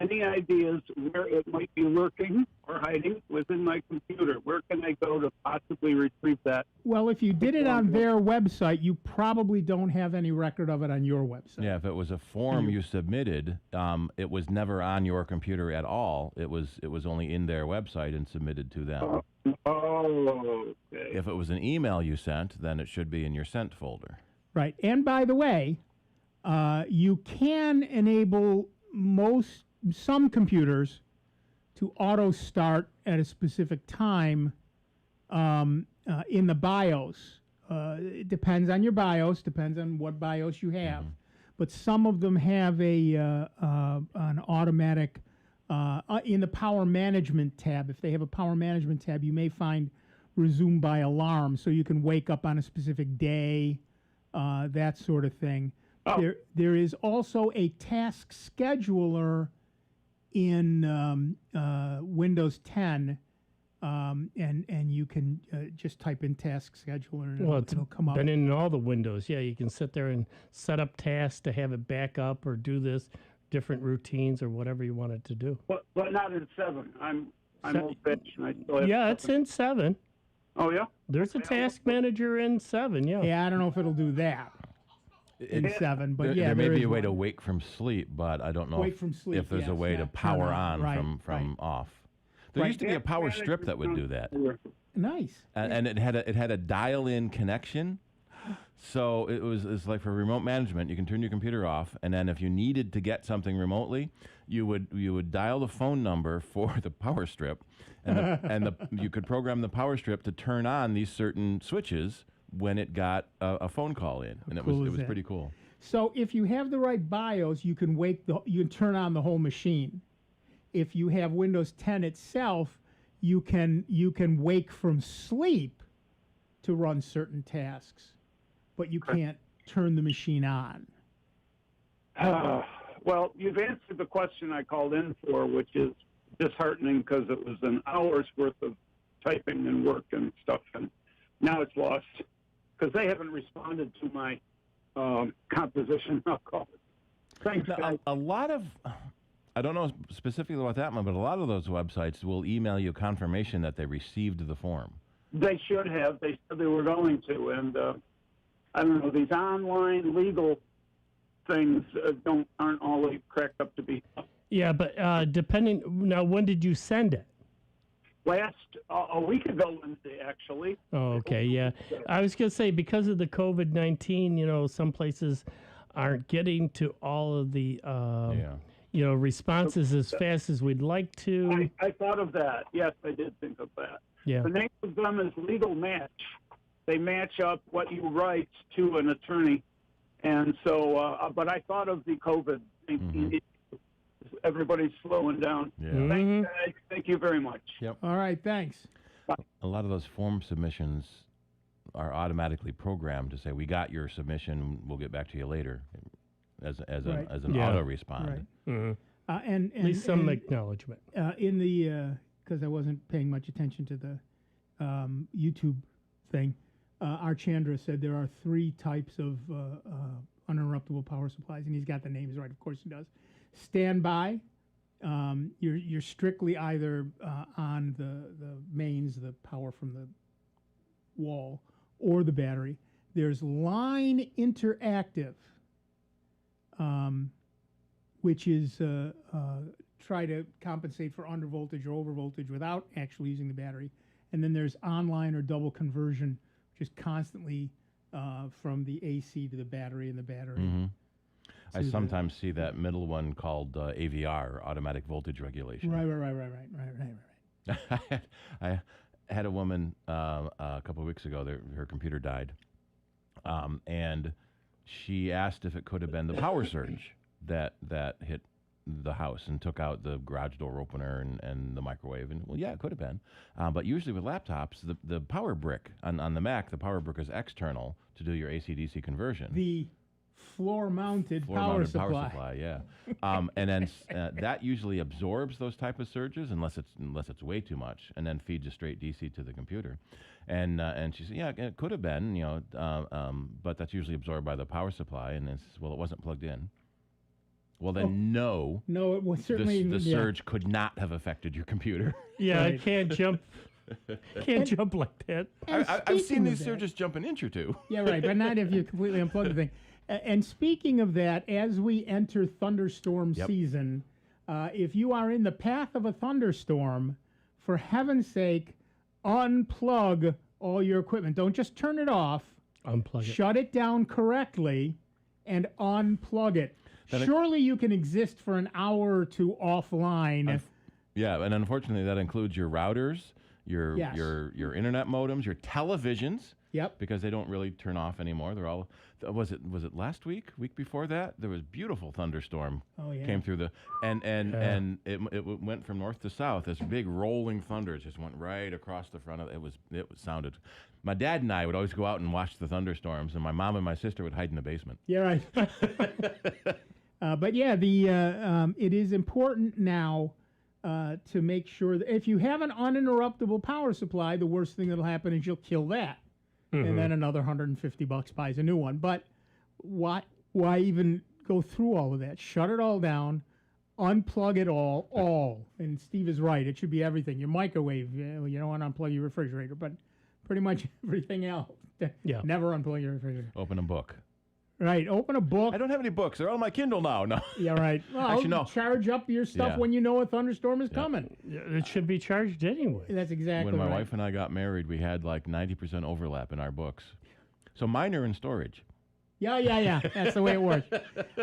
Any ideas where it might be lurking or hiding within my computer? Where can I go to possibly retrieve that? Well, if you did it on their website, you probably don't have any record of it on your website. Yeah, if it was a form you submitted, it was never on your computer at all. It was only in their website and submitted to them. Okay. If it was an email you sent, then it should be in your sent folder. Right. And by the way, you can enable some computers to auto start at a specific time in the BIOS. It depends on your BIOS, depends on what BIOS you have. But some of them have an automatic in the power management tab. If they have a power management tab, you may find resume by alarm, so you can wake up on a specific day, that sort of thing. Oh. There is also a task scheduler in Windows 10, and you can just type in task scheduler and it'll come up. Been in all the windows. Yeah, you can sit there and set up tasks to have it back up or do this, different routines or whatever you want it to do. But not in 7. I'm old-fashioned. I still have Yeah, it's in 7. Oh, yeah? There's a task manager in 7, yeah. Yeah, I don't know if it'll do that in 7, but there may there be is a way one. to wake from sleep, but I don't know Wake from sleep, if there's yes, a way yeah, to power turn on on, from off. There Right. used to be a power strip that would do that. Nice. And it had a dial-in connection, so it's like for remote management. You can turn your computer off, and then if you needed to get something remotely, you would dial the phone number for the power strip, and you could program the power strip to turn on these certain switches when it got a phone call in, and it was pretty cool. So if you have the right BIOS, you can turn on the whole machine. If you have Windows 10 itself, you can wake from sleep to run certain tasks, but you can't turn the machine on. Well, you've answered the question I called in for, which is disheartening because it was an hour's worth of typing and work and stuff, and now it's lost because they haven't responded to my composition, I'll call it. Thanks, guys. A lot of, I don't know specifically about that one, but a lot of those websites will email you confirmation that they received the form. They should have. They said they were going to, and I don't know, these online legal things aren't always cracked up to be. Yeah, but depending, now when did you send it? a week ago Wednesday, actually. Oh, okay, yeah. I was going to say, because of the COVID-19, some places aren't getting to all of the, responses as fast as we'd like to. I thought of that. Yes, I did think of that. Yeah. The name of them is Legal Match. They match up what you write to an attorney. And so, but I thought of the COVID-19. Everybody's slowing down. Yeah. Thanks, guys. Thank you very much. Yep. All right, thanks. A lot of those form submissions are automatically programmed to say, "We got your submission. We'll get back to you later," as an auto respond. Right. And at least some acknowledgement. In the because I wasn't paying much attention to the YouTube thing, Archandra said there are 3 types of uninterruptible power supplies, and he's got the names right. Of course he does. Standby. You're strictly either on the mains, the power from the wall, or the battery. There's line interactive, which is try to compensate for under voltage or over voltage without actually using the battery. And then there's online or double conversion, which is constantly from the AC to the battery and the battery. Mm-hmm. I sometimes see that middle one called AVR, automatic voltage regulation. Right. I had a woman a couple of weeks ago. Her computer died, and she asked if it could have been the power surge that hit the house and took out the garage door opener and the microwave. And well, yeah, it could have been. But usually with laptops, the power brick on the Mac, the power brick is external to do your AC/DC conversion. The floor-mounted power supply. Yeah. And then that usually absorbs those type of surges unless it's way too much, and then feeds a straight DC to the computer. And she said, yeah, it could have been, but that's usually absorbed by the power supply. And it's, well, it wasn't plugged in. Well, then no, it was certainly the surge could not have affected your computer. Yeah, it can't jump. Can't jump like that. I've seen these surges jump an inch or two. Yeah, right, but not if you completely unplug the thing. And speaking of that, as we enter thunderstorm season, if you are in the path of a thunderstorm, for heaven's sake, unplug all your equipment. Don't just turn it off. Unplug it. Shut it down correctly and unplug it. Surely you can exist for an hour or two offline. Yeah, and unfortunately that includes your routers, your internet modems, your televisions. Yep. Because they don't really turn off anymore. They're all. Was it last week? Week before that? There was beautiful thunderstorm. Oh yeah. Came through the and it went from north to south. This big rolling thunder just went right across the front of it. It sounded. My dad and I would always go out and watch the thunderstorms, and my mom and my sister would hide in the basement. Yeah, right. But yeah, it is important now to make sure that if you have an uninterruptible power supply, the worst thing that'll happen is you'll kill that. And then another $150 buys a new one. But why even go through all of that? Shut it all down, unplug it all. And Steve is right. It should be everything. Your microwave, you don't want to unplug your refrigerator, but pretty much everything else. Yeah. Never unplug your refrigerator. Open a book. Right. Open a book. I don't have any books. They're on my Kindle now. No. Yeah, right. Well, actually, no. Charge up your stuff when you know a thunderstorm is coming. It should be charged anyway. That's exactly When my right. wife and I got married, we had like 90% overlap in our books. So mine are in storage. Yeah. That's the way it works.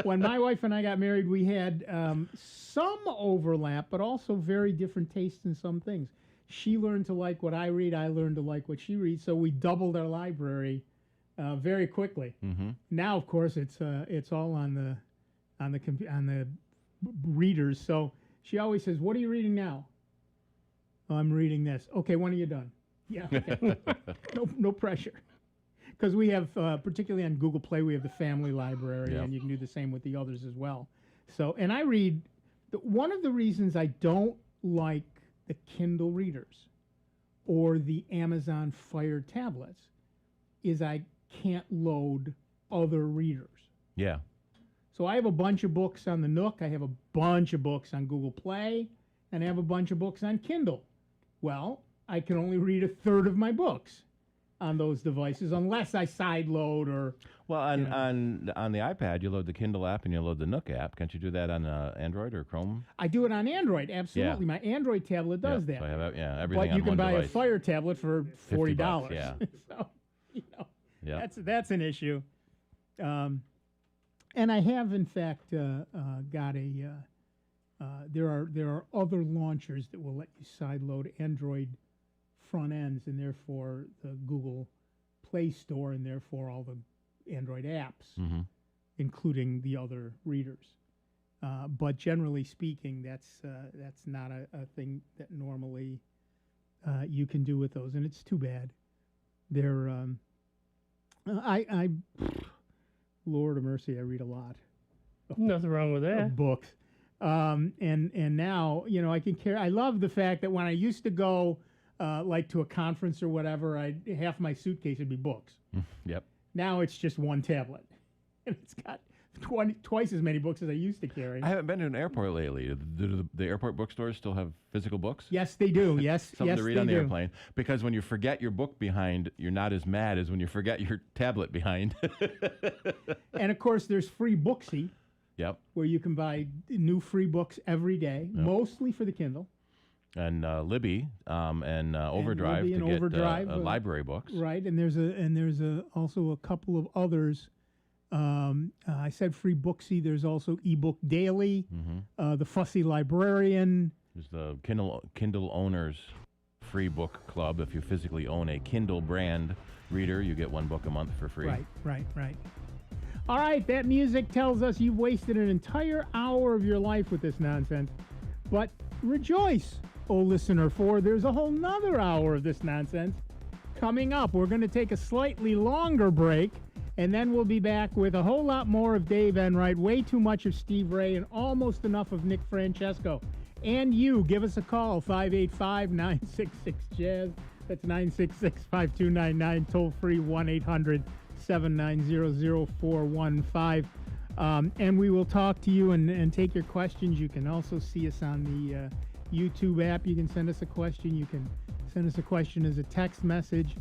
When my wife and I got married, we had some overlap, but also very different tastes in some things. She learned to like what I read. I learned to like what she reads. So we doubled our library very quickly. Mm-hmm. Now, of course, it's all on the readers. So she always says, "What are you reading now?" "Oh, I'm reading this." "Okay, when are you done?" "Yeah." Okay. No pressure. Because we have, particularly on Google Play, we have the family library, and you can do the same with the others as well. So, and I read. One of the reasons I don't like the Kindle readers or the Amazon Fire tablets is I can't load other readers. Yeah. So I have a bunch of books on the Nook, I have a bunch of books on Google Play, and I have a bunch of books on Kindle. Well, I can only read a third of my books on those devices unless I sideload or Well, on the iPad, you load the Kindle app and you load the Nook app. Can't you do that on Android or Chrome? I do it on Android, absolutely. Yeah. My Android tablet does that. So I have everything but you on can one buy device. a Fire tablet for $40. $50, yeah. So, Yeah. that's an issue. And I have, in fact, got a. There are other launchers that will let you sideload Android front ends, and therefore the Google Play Store, and therefore all the Android apps, including the other readers. But generally speaking, that's not a thing that normally you can do with those, and it's too bad. They're Lord of mercy, I read a lot. Nothing wrong with that. Of books. And now, I can carry. I love the fact that when I used to go like to a conference or whatever, half my suitcase would be books. Yep. Now it's just one tablet, and it's got twice as many books as I used to carry. I haven't been to an airport lately. Do the airport bookstores still have physical books? Yes, they do. Yes, Something yes, to read they on the do. airplane. Because when you forget your book behind, you're not as mad as when you forget your tablet behind. And of course, there's free Booksy. Yep. Where you can buy new free books every day, mostly for the Kindle. And Libby and Overdrive Libby to and get Overdrive, library books. Right, and there's also a couple of others. I said free Booksy. There's also ebook Daily, the Fussy Librarian. There's the Kindle Owners Free Book Club. If you physically own a Kindle brand reader, you get one book a month for free. Right. All right, that music tells us you've wasted an entire hour of your life with this nonsense. But rejoice, oh listener, for there's a whole nother hour of this nonsense coming up. We're going to take a slightly longer break, and then we'll be back with a whole lot more of Dave Enright, way too much of Steve Ray, and almost enough of Nick Francesco. And you, give us a call, 585-966-JAZZ. That's 966-5299, toll free 1-800-790-0415. And we will talk to you and take your questions. You can also see us on the YouTube app. You can send us a question. You can send us a question as a text message.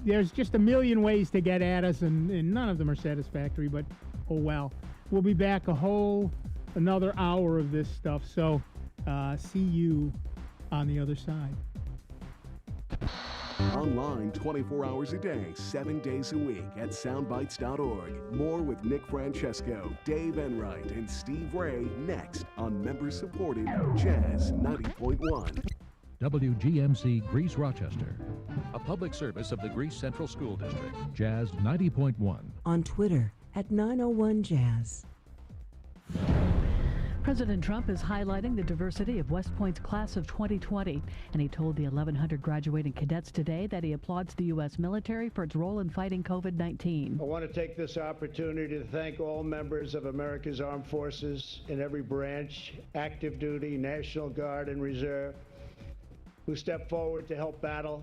There's just a million ways to get at us, and none of them are satisfactory, but oh well. We'll be back another hour of this stuff. So see you on the other side. Online 24 hours a day, 7 days a week at soundbites.org. More with Nick Francesco, Dave Enright, and Steve Ray next on member-supported Jazz 90.1. WGMC Greece Rochester, a public service of the Greece Central School District. Jazz 90.1. On Twitter at 901jazz. President Trump is highlighting the diversity of West Point's class of 2020, and he told the 1,100 graduating cadets today that he applauds the U.S. military for its role in fighting COVID-19. I want to take this opportunity to thank all members of America's armed forces in every branch, active duty, National Guard, and Reserve, who stepped forward to help battle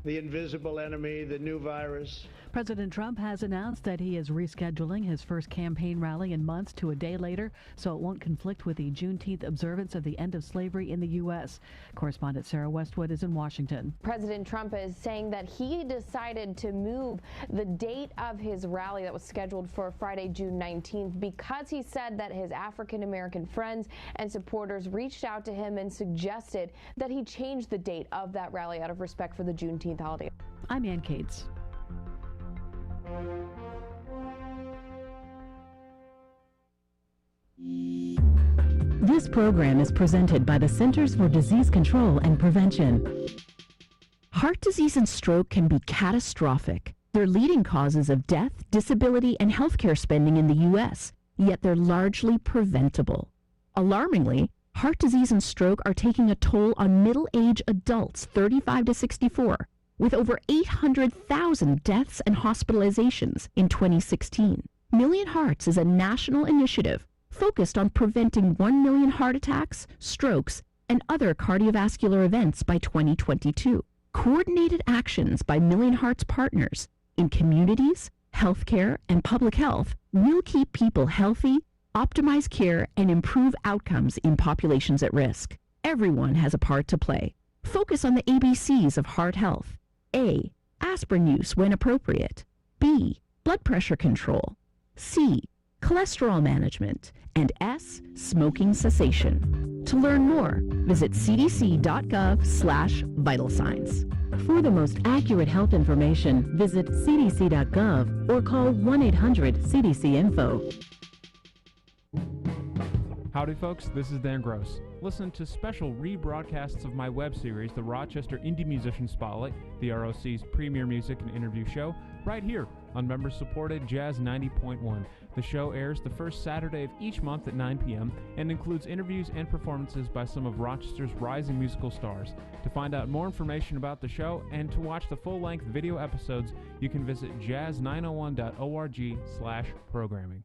the invisible enemy, the new virus. President Trump has announced that he is rescheduling his first campaign rally in months to a day later, so it won't conflict with the Juneteenth observance of the end of slavery in the U.S. Correspondent Sarah Westwood is in Washington. President Trump is saying that he decided to move the date of his rally that was scheduled for Friday, June 19th, because he said that his African-American friends and supporters reached out to him and suggested that he change the date of that rally out of respect for the Juneteenth holiday. I'm Ann Cates. This program is presented by the Centers for Disease Control and Prevention. Heart disease and stroke can be catastrophic. They're leading causes of death, disability, and healthcare spending in the U.S., yet they're largely preventable. Alarmingly, heart disease and stroke are taking a toll on middle-aged adults 35 to 64, with over 800,000 deaths and hospitalizations in 2016. Million Hearts is a national initiative focused on preventing 1 million heart attacks, strokes, and other cardiovascular events by 2022. Coordinated actions by Million Hearts partners in communities, healthcare, and public health will keep people healthy, optimize care, and improve outcomes in populations at risk. Everyone has a part to play. Focus on the ABCs of heart health. A. Aspirin use when appropriate. B. blood pressure control. C, cholesterol management. And S, smoking cessation. To learn more, visit cdc.gov/vital signs. For the most accurate health information, visit cdc.gov or call 1-800-CDC-INFO. Howdy folks, this is Dan Gross. Listen to special rebroadcasts of my web series, The Rochester Indie Musician Spotlight, the ROC's premier music and interview show, right here on member-supported Jazz 90.1. The show airs the first Saturday of each month at 9 p.m. and includes interviews and performances by some of Rochester's rising musical stars. To find out more information about the show and to watch the full-length video episodes, you can visit jazz901.org/programming.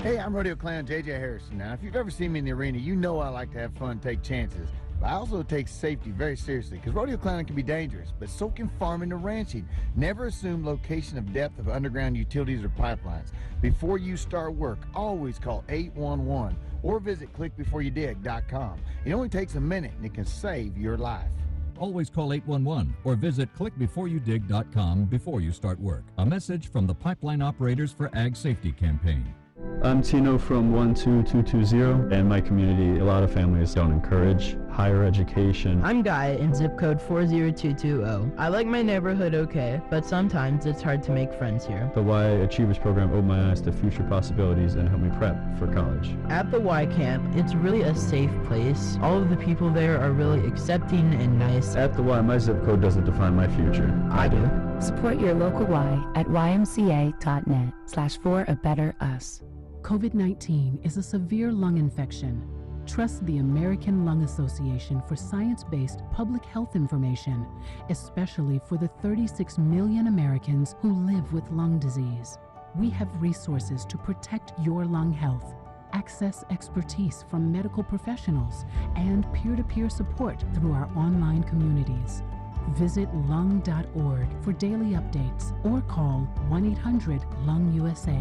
Hey, I'm Rodeo Clown JJ Harrison. Now, if you've ever seen me in the arena, you know I like to have fun and take chances. But I also take safety very seriously, because rodeo clowning can be dangerous, but so can farming and ranching. Never assume location of depth of underground utilities or pipelines. Before you start work, always call 811 or visit clickbeforeyoudig.com. It only takes a minute and it can save your life. Always call 811 or visit clickbeforeyoudig.com before you start work. A message from the Pipeline Operators for Ag Safety campaign. I'm Tino from 12220, and my community, a lot of families don't encourage higher education. I'm Guy in zip code 40220. I like my neighborhood okay, but sometimes it's hard to make friends here. The Y Achievers program opened my eyes to future possibilities and helped me prep for college. At the Y camp, it's really a safe place. All of the people there are really accepting and nice. At the Y, my zip code doesn't define my future. I do. Support your local Y at ymca.net/for-a-better-us. COVID-19 is a severe lung infection. Trust the American Lung Association for science-based public health information, especially for the 36 million Americans who live with lung disease. We have resources to protect your lung health, access expertise from medical professionals, and peer-to-peer support through our online communities. Visit lung.org for daily updates or call 1-800-LUNG-USA.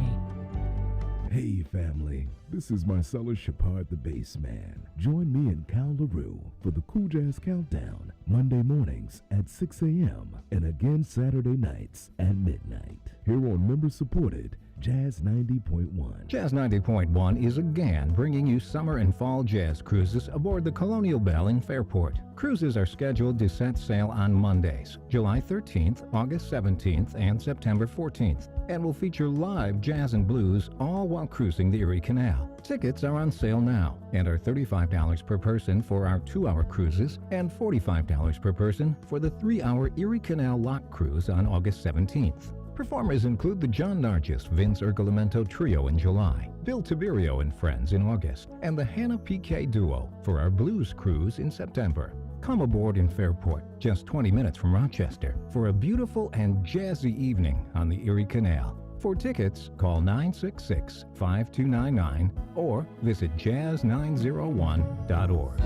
Hey family, this is Marcellus Shepard the Bass Man. Join me and Cal LaRue for the Cool Jazz Countdown, Monday mornings at 6 a.m. and again Saturday nights at midnight. Here on member-supported Jazz 90.1. Jazz 90.1 is again bringing you summer and fall jazz cruises aboard the Colonial Belle in Fairport. Cruises are scheduled to set sail on Mondays, July 13th, August 17th, and September 14th, and will feature live jazz and blues all while cruising the Erie Canal. Tickets are on sale now and are $35 per person for our 2-hour cruises and $45 per person for the 3-hour Erie Canal Lock Cruise on August 17th. Performers include the John Nargis Vince Ergolamento Trio in July, Bill Tiberio and Friends in August, and the Hannah Piquet Duo for our Blues Cruise in September. Come aboard in Fairport, just 20 minutes from Rochester, for a beautiful and jazzy evening on the Erie Canal. For tickets, call 966-5299 or visit jazz901.org.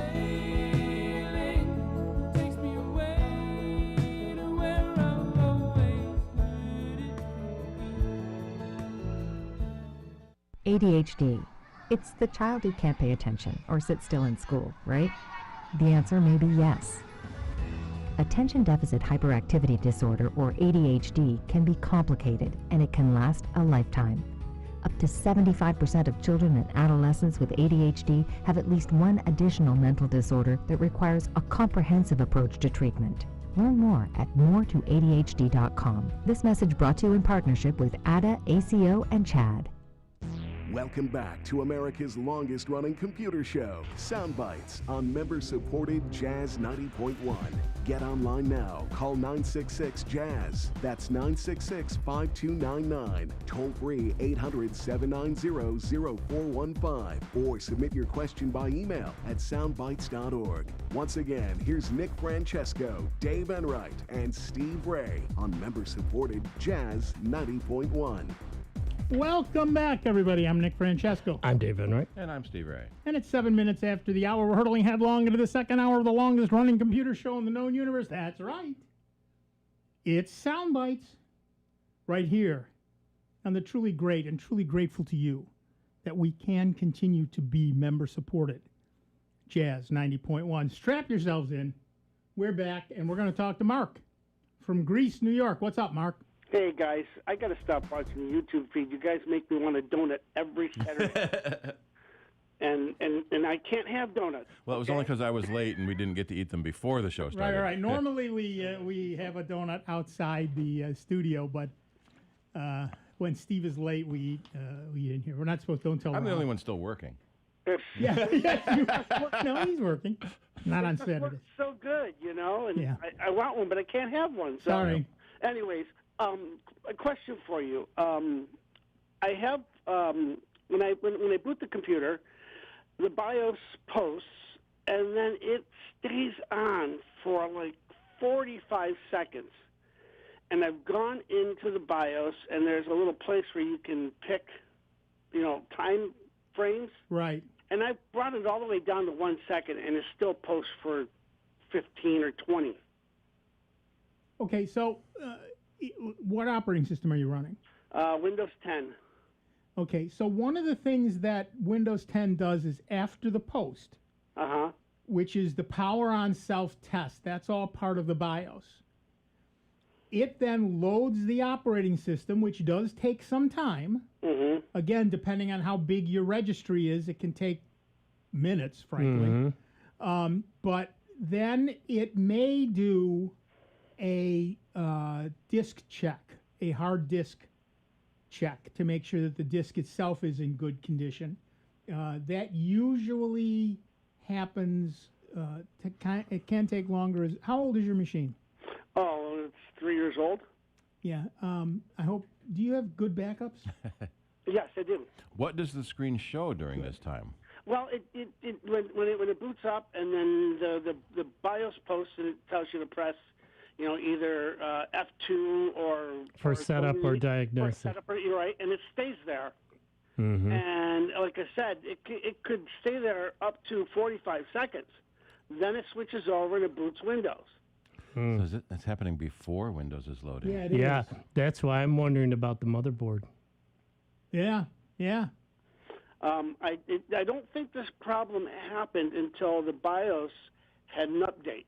'ADHD. It's the child who can't pay attention or sit still in school, right? The answer may be yes. Attention Deficit Hyperactivity Disorder, or ADHD, can be complicated and it can last a lifetime. Up to 75% of children and adolescents with ADHD have at least one additional mental disorder that requires a comprehensive approach to treatment. Learn more at moretoadhd.com. This message brought to you in partnership with ADA, ACO, and CHAD. Welcome back to America's longest-running computer show, Sound Bytes, on member-supported Jazz 90.1. Get online now. Call 966-JAZZ. That's 966-5299. Toll-free 800-790-0415. Or submit your question by email at soundbytes.org. Once again, here's Nick Francesco, Dave Enright, and Steve Ray on member-supported Jazz 90.1. Welcome back, everybody. I'm Nick Francesco. I'm Dave Enright. And I'm Steve Ray. And it's 7 minutes after the hour. We're hurtling headlong into the second hour of the longest-running computer show in the known universe. That's right. It's Sound Bytes right here. And the truly great and truly grateful to you that we can continue to be member-supported. Jazz 90.1. Strap yourselves in. We're back, and we're going to talk to Mark from Greece, New York. What's up, Mark? Hey guys, I gotta stop watching the YouTube feed. You guys make me want a donut every Saturday, and I can't have donuts. Well, it was only because I was late and we didn't get to eat them before the show started. Right. Normally we have a donut outside the studio, but when Steve is late, we eat in here. We're not supposed to. Don't tell. I'm the Ron. only one still working. Yeah. No, he's working. Not on Saturday. It's so good, and Yeah. I want one, but I can't have one. So, Sorry. Anyways, a question for you. I have when I boot the computer, the BIOS posts, and then it stays on for like 45 seconds. And I've gone into the BIOS, and there's a little place where you can pick, time frames. Right. And I brought it all the way down to 1 second, and it still posts for 15 or 20. Okay, so what operating system are you running? Windows 10. Okay, so one of the things that Windows 10 does is after the post, which is the power on self-test, that's all part of the BIOS. It then loads the operating system, which does take some time. Mm-hmm. Again, depending on how big your registry is, it can take minutes, frankly. But then it may do a disk check, a hard disk check, to make sure that the disk itself is in good condition. That usually happens. It can take longer. How old is your machine? Oh, it's 3 years old. Yeah. I hope. Do you have good backups? Yes, I do. What does the screen show during this time? Well, when it boots up, and then the BIOS posts, and it tells you to press, either F2 for setup or diagnosis. You're right, and it stays there. Mm-hmm. And like I said, it could stay there up to 45 seconds. Then it switches over and it boots Windows. So that's happening before Windows is loading. Yeah, it is. That's why I'm wondering about the motherboard. Yeah. I don't think this problem happened until the BIOS had an update.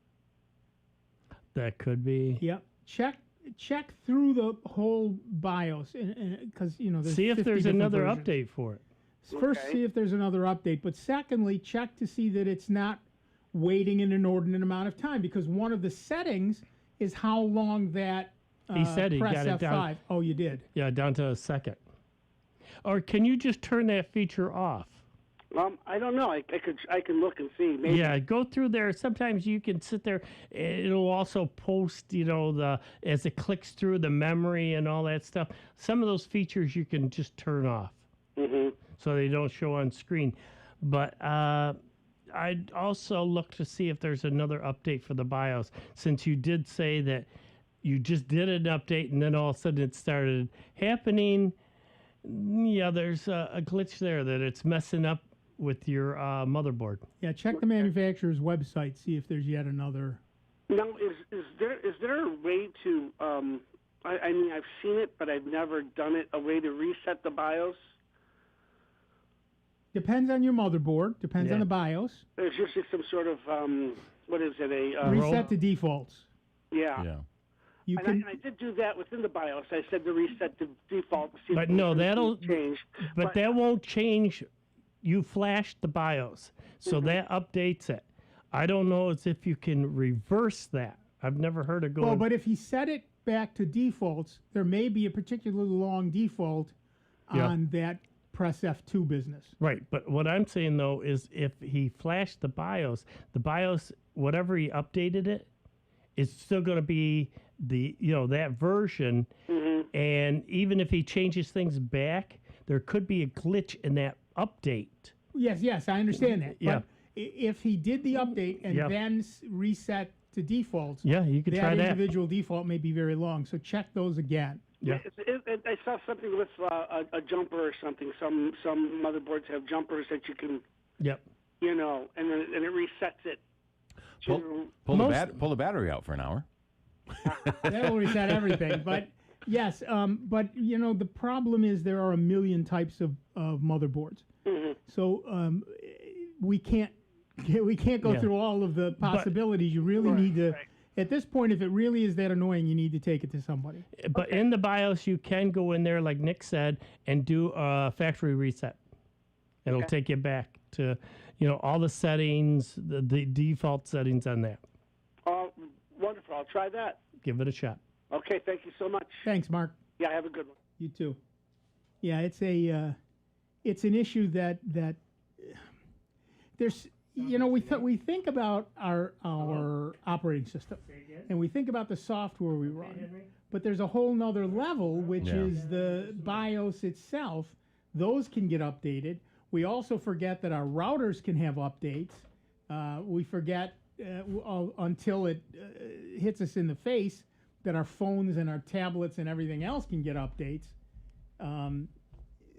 That could be. Yep. Check through the whole BIOS, because there's see if 50 there's different another versions. update for it. First, see if there's another update, but secondly, check to see that it's not waiting an inordinate amount of time, because one of the settings is how long that He said he press got it F5. down. Oh, you did? Yeah, down to a second. Or can you just turn that feature off? I don't know. I can look and see. Maybe. Yeah, go through there. Sometimes you can sit there. It'll also post, as it clicks through the memory and all that stuff. Some of those features you can just turn off, so they don't show on screen. But I'd also look to see if there's another update for the BIOS, since you did say that you just did an update and then all of a sudden it started happening. Yeah, there's a glitch there that it's messing up with your motherboard. Yeah, check the manufacturer's website, see if there's yet another. Now, is there a way to? I mean, I've seen it, but I've never done it. A way to reset the BIOS? Depends on your motherboard. Depends on the BIOS. There's usually some sort of what is it? A reset to defaults. Yeah. You and I did do that within the BIOS. I said to reset to default to see But if no, that'll change. But that won't change. You flashed the BIOS, so that updates it. I don't know as if you can reverse that. I've never heard of going. Well, but if he set it back to defaults, there may be a particularly long default on that press F2 business. Right, but what I'm saying though is if he flashed the BIOS, whatever he updated it, is still going to be that version. And even if he changes things back, there could be a glitch in that update. Yes, I understand that. Yeah. But if he did the update and then reset to defaults, you could try that. Individual default may be very long, so check those again. Yeah. I saw something with a jumper or something. Some motherboards have jumpers that you can. Yep. And then it resets it. Pull the battery out for an hour. That will reset everything. But yes, but the problem is there are a million types of motherboards. So we can't go through all of the possibilities. You really need to At this point, if it really is that annoying, you need to take it to somebody. But in the BIOS, you can go in there, like Nick said, and do a factory reset. It'll take you back to, all the settings, the default settings on that. Wonderful. I'll try that. Give it a shot. Okay, thank you so much. Thanks, Mark. Yeah, have a good one. You too. Yeah, it's an issue that there's, we think about our operating system, and we think about the software we run, but there's a whole nother level, which is the BIOS itself. Those can get updated. We also forget that our routers can have updates. We forget until it hits us in the face that our phones and our tablets and everything else can get updates.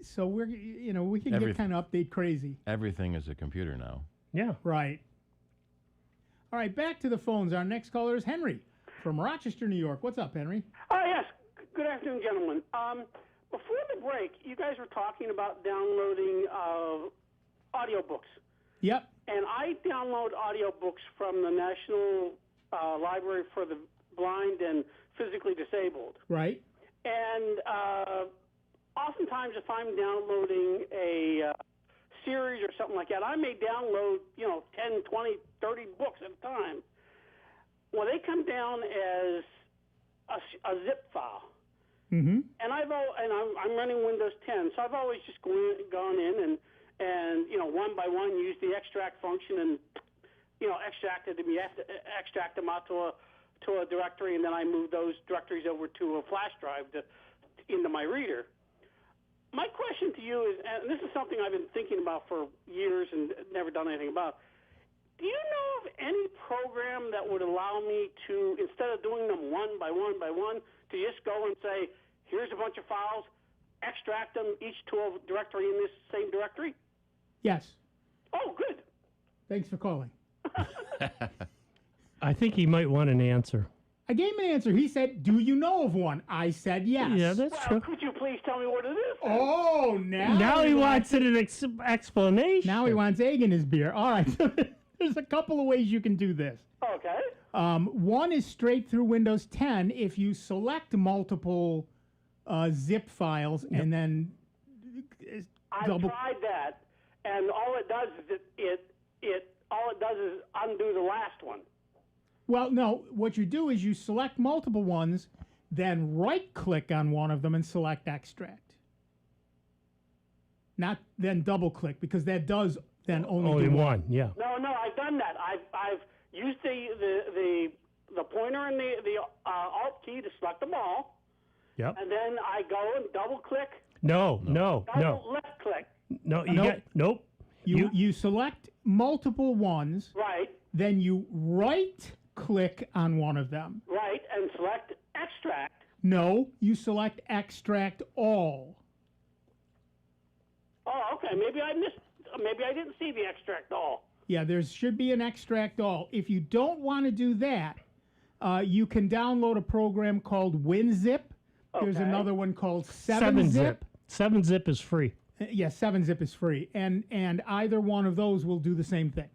So we can get kind of update crazy. Everything is a computer now. Yeah. Right. All right, back to the phones. Our next caller is Henry from Rochester, New York. What's up, Henry? Yes. Good afternoon, gentlemen. Before the break, you guys were talking about downloading audiobooks. Yep. And I download audiobooks from the National Library for the Blind and Physically Disabled. Right. And oftentimes if I'm downloading a series or something like that, I may download, 10, 20, 30 books at a time. Well, they come down as a zip file. Mm-hmm. And I'm running Windows 10, so I've always just gone in and one by one use the extract function and extracted them. You have to extract them out to a directory, and then I move those directories over to a flash drive into my reader. My question to you is, and this is something I've been thinking about for years and never done anything about. Do you know of any program that would allow me to, instead of doing them one by one by one, to just go and say, here's a bunch of files, extract them each to a directory in this same directory? Yes. Oh, good. Thanks for calling. I think he might want an answer. I gave him an answer. He said, do you know of one? I said yes. Yeah, that's true. Could you please tell me what it is? Oh, now he wants an explanation. Now he wants egg in his beer. All right. There's a couple of ways you can do this. Okay. One is straight through Windows 10 if you select multiple zip files and then I've tried that, and all it does is it undo the last one. Well, no. What you do is you select multiple ones, then right-click on one of them and select extract. Not then double-click, because that does then only do one. Yeah. No, I've done that. I've used the pointer and the Alt key to select them all. Yep. And then I go and double-click. No. Left-click. No, nope. You select multiple ones. Right. Then you right-click on one of them. Right, and select extract. No, you select extract all. Oh, okay. Maybe I didn't see the extract all. Yeah, there should be an extract all. If you don't want to do that, you can download a program called WinZip. There's another one called 7-Zip. 7-Zip is free. Yeah, 7-Zip is free, and either one of those will do the same thing.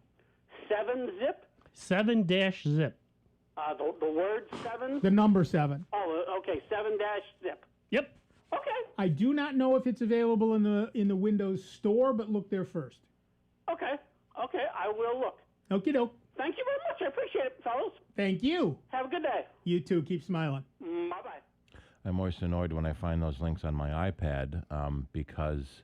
7-Zip? 7-Zip. The word 7? The number 7. Oh, okay, 7-Zip. Yep. Okay. I do not know if it's available in the Windows Store, but look there first. Okay, I will look. Okie doke. Thank you very much. I appreciate it, fellas. Thank you. Have a good day. You too. Keep smiling. Bye-bye. I'm always annoyed when I find those links on my iPad because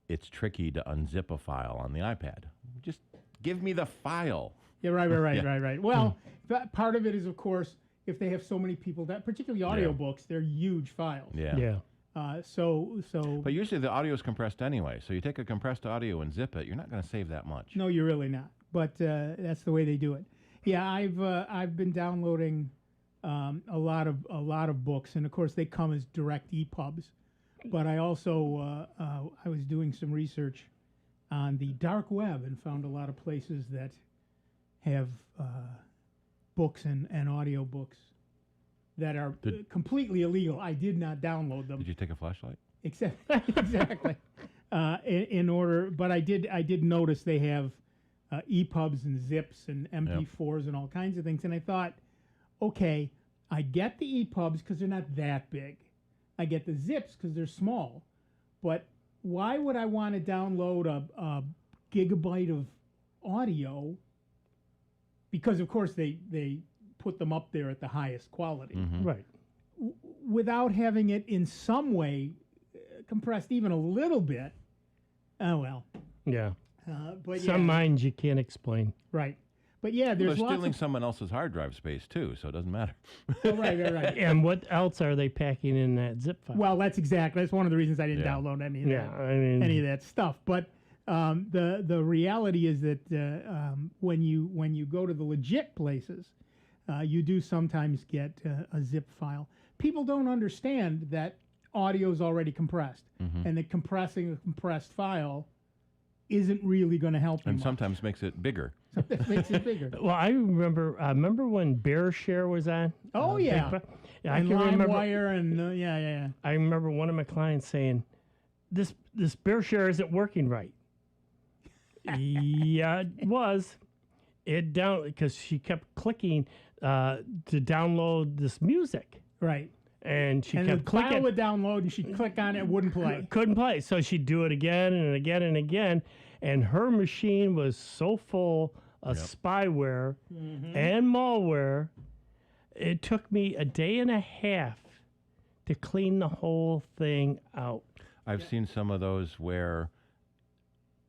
it's tricky to unzip a file on the iPad. Just give me the file. Yeah, right. Well, part of it is, of course, if they have so many people, that particularly audiobooks, they're huge files. Yeah. So. But usually the audio is compressed anyway. So you take a compressed audio and zip it. You're not going to save that much. No, you're really not. But that's the way they do it. Yeah, I've been downloading a lot of books, and of course they come as direct EPUBs. But I also I was doing some research on the dark web and found a lot of places that have books and audio books that are completely illegal. I did not download them. Did you take a flashlight? Exactly. But I did notice they have EPUBs and zips and MP4s and all kinds of things. And I thought, okay, I get the EPUBs because they're not that big. I get the zips because they're small. But why would I want to download a gigabyte of audio? Because, of course, they put them up there at the highest quality. Right. Without having it in some way compressed even a little bit. Oh, well. Yeah. But some minds you can't explain. Right. But yeah, there's they're lots stealing of... someone else's hard drive space too, so it doesn't matter. Oh, right. And what else are they packing in that zip file? Well, that's one of the reasons I didn't download any of that. Any of that stuff. But the reality is that when you go to the legit places, you do sometimes get a zip file. People don't understand that audio is already compressed, and that compressing a compressed file isn't really going to help you And much. sometimes makes it bigger. Sometimes makes it bigger. Well, I remember when BearShare was on. Oh, yeah. I And can remember. LimeWire and yeah. I remember one of my clients saying, "This BearShare isn't working right." Yeah, it was. It down because she kept clicking to download this music. Right. And she and kept the file clicking. would download, and she'd click on it, it wouldn't play. Couldn't play. So she'd do it again and again and again. And her machine was so full of spyware and malware, it took me a day and a half to clean the whole thing out. I've seen some of those where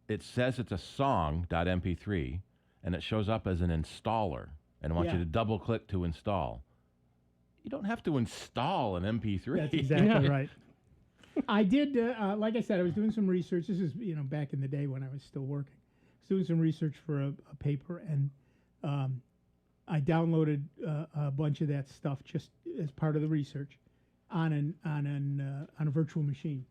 it says it's a song.mp3 and it shows up as an installer and wants you to double click to install. You don't have to install an MP3. That's exactly right. I did, like I said, I was doing some research. This is, back in the day when I was still working. I was doing some research for a paper, and I downloaded a bunch of that stuff just as part of the research on a virtual machine.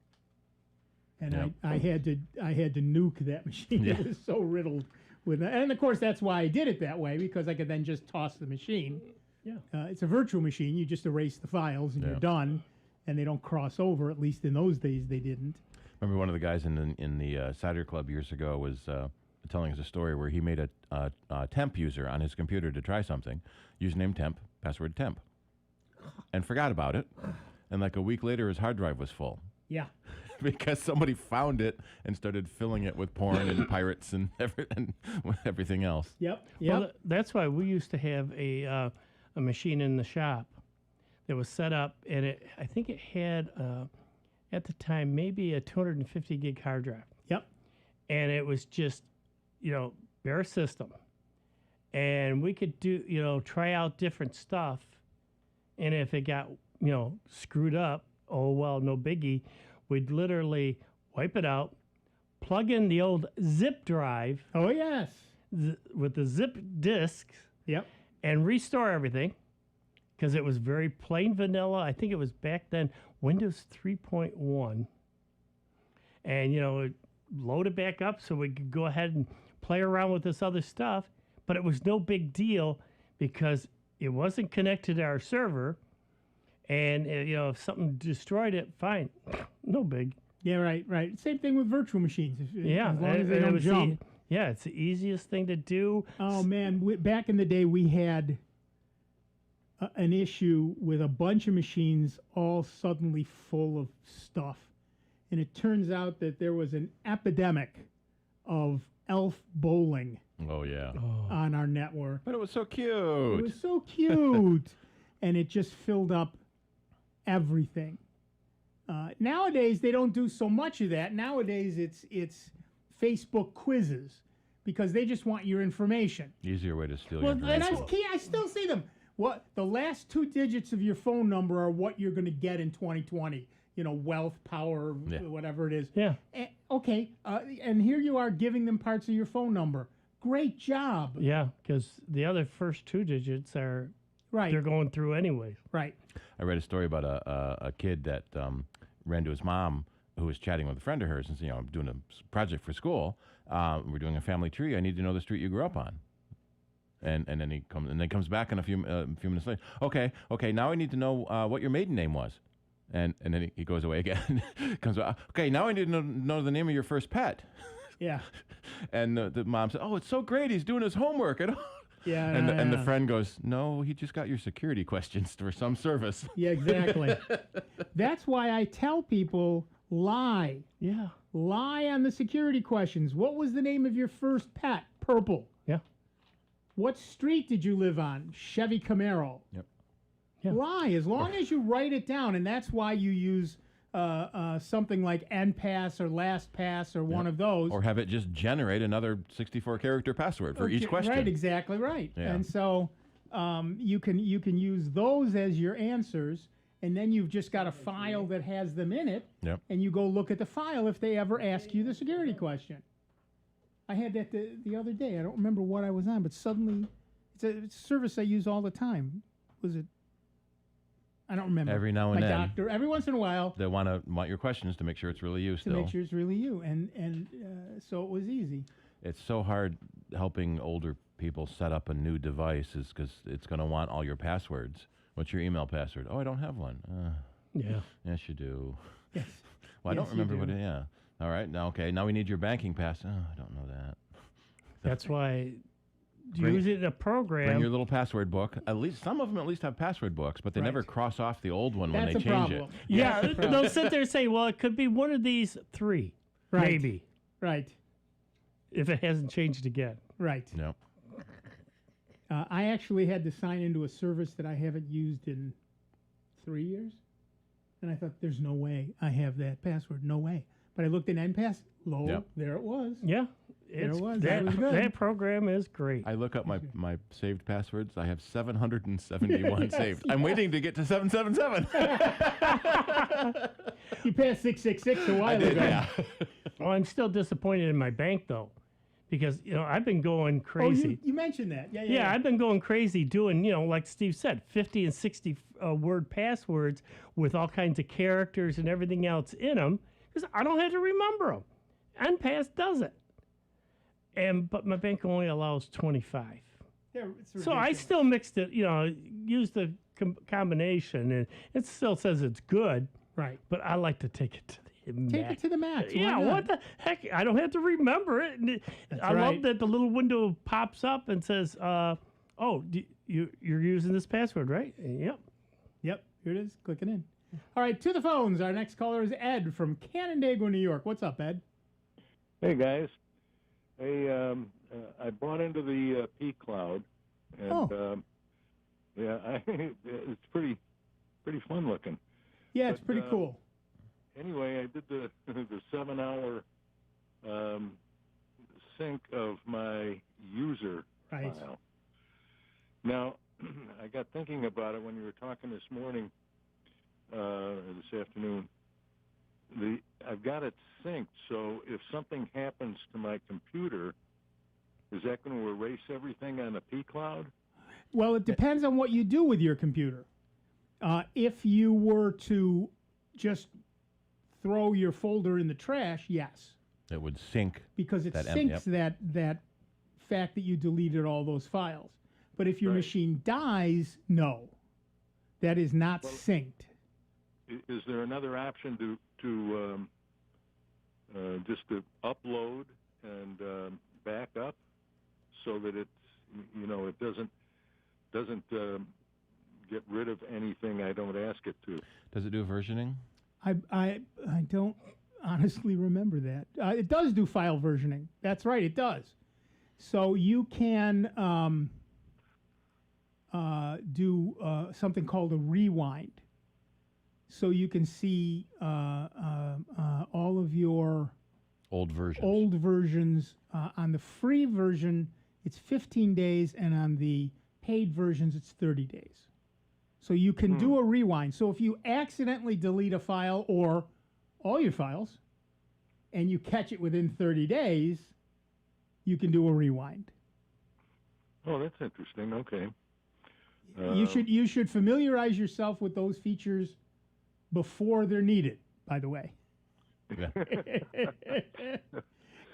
And I had to nuke that machine. Yeah. It was so riddled with that. And of course, that's why I did it that way, because I could then just toss the machine. Yeah. It's a virtual machine. You just erase the files and you're done, and they don't cross over. At least in those days, they didn't. Remember one of the guys in the Cider Club years ago was telling us a story where he made a temp user on his computer to try something, username temp, password temp, and forgot about it. And like a week later, his hard drive was full. Yeah. Because somebody found it and started filling it with porn and pirates and everything else. Yep. Well, that's why we used to have a machine in the shop that was set up, and I think it had at the time maybe a 250 gig hard drive. Yep. And it was just bare system, and we could do try out different stuff, and if it got screwed up, oh well, no biggie. We'd literally wipe it out, plug in the old zip drive. Oh yes. With the zip disks. Yep. And restore everything, because it was very plain vanilla. I think it was back then Windows 3.1. And, it loaded back up so we could go ahead and play around with this other stuff. But it was no big deal because it wasn't connected to our server. And, if something destroyed it, fine. No big. Yeah, right. Same thing with virtual machines. As long as they and don't jump. It's the easiest thing to do. Oh, man. Back in the day, we had an issue with a bunch of machines all suddenly full of stuff. And it turns out that there was an epidemic of elf bowling Oh, yeah. on our network. But it was so cute. It was so cute. And it just filled up everything. Nowadays, they don't do so much of that. Nowadays, it's Facebook quizzes because they just want your information. Easier way to steal Well, your and information. I still see them. What the last two digits of your phone number are what you're going to get in 2020. Wealth, power, whatever it is. Yeah. Okay. And here you are giving them parts of your phone number. Great job. Yeah, because the other first two digits are right. They're going through anyways. Right. I read a story about a kid that ran to his mom, who was chatting with a friend of hers, and said, I'm doing a project for school. We're doing a family tree. I need to know the street you grew up on. And then he comes back in a few minutes later. Okay. Now I need to know what your maiden name was. And then he goes away again. Comes back. Okay. Now I need to know the name of your first pet. Yeah. And the mom said, "Oh, it's so great. He's doing his homework." Yeah, and the friend goes, no, he just got your security questions for some service. Yeah, exactly. That's why I tell people lie. Yeah. Lie on the security questions. What was the name of your first pet? Purple. Yeah. What street did you live on? Chevy Camaro. Yep. Yeah. Lie, as long as you write it down, and that's why you use something like NPass or LastPass or one of those. Or have it just generate another 64-character password for each question. Right, exactly right. Yeah. And so you can use those as your answers, and then you've just got a file that has them in it, Yep. and you go look at the file if they ever ask you the security question. I had that the other day. I don't remember what I was on, but suddenly it's a service I use all the time. Was it? I don't remember. Every now and My then. doctor, every once in a while, They want your questions to make sure it's really you to still. make sure it's really you, and so it was easy. It's so hard helping older people set up a new device is because it's going to want all your passwords. What's your email password? Oh, I don't have one. Yeah. Yes, you do. Yes. Well, I don't Yes, you remember do. what yeah. All right. Now, okay. Now we need your banking pass. Oh, I don't know that. That's why Bring- use it in a program. Bring your little password book. At least some of them have password books, but they never cross off the old one when That's they a change problem. it. Yeah, That's the problem. they'll sit there and say, well, it could be one of these three, Right. maybe, Right. if it hasn't changed again. Right. No. I actually had to sign into a service that I haven't used in 3 years, and I thought, "There's no way I have that password. No way." But I looked in NPass. Yep. There it was. Yeah. There It's, it was. That, That was good. that program is great. I look up my saved passwords. I have 771 saved. I'm waiting to get to 777. You passed 666 a while I did, ago. yeah. Oh, I'm still disappointed in my bank, though, because, I've been going Oh, crazy. you mentioned that. Yeah, Yeah, I've been going crazy doing, like Steve said, 50 and 60 word passwords with all kinds of characters and everything else in them because I don't have to remember them. NPass does it. But my bank only allows 25. Yeah, it's So I still mixed it, used the combination, and it still says it's good. Right. But I like to take it to the max. Take it to the max. Why Yeah, not? what the heck? I don't have to remember it. And I love right. that the little window pops up and says, you're using this password, right? Yep. Yep, here it is. Clicking in. All right, to the phones. Our next caller is Ed from Canandaigua, New York. What's up, Ed? Hey guys, I bought into the P Cloud, and it's pretty fun looking. Yeah, it's pretty cool. Anyway, I did the 7-hour sync of my user Right. file. Now, I got thinking about it when you were talking this morning, or this afternoon. I've got it synced, so if something happens to my computer, is that going to erase everything on the P Cloud? Well, it depends on what you do with your computer. If you were to just throw your folder in the trash, yes, It would sync. because it that syncs that fact that you deleted all those files. But if your machine dies, no, that is not synced. Is there another option to just to upload and back up so that it's it doesn't get rid of anything I don't ask it to? Does it do versioning? I don't honestly remember that. It does do file versioning. That's right, it does. So you can do something called a rewind. So you can see all of your Old versions. old versions. On the free version, it's 15 days, and on the paid versions, it's 30 days. So you can do a rewind. So if you accidentally delete a file or all your files, and you catch it within 30 days, you can do a rewind. Oh, that's interesting. Okay. You should familiarize yourself with those features before they're needed, by the way.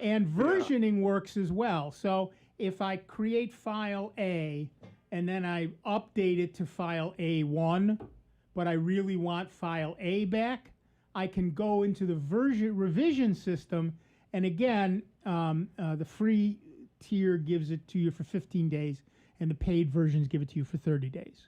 And versioning works as well. So if I create file A and then I update it to file A1, but I really want file A back, I can go into the revision system, and again, the free tier gives it to you for 15 days, and the paid versions give it to you for 30 days.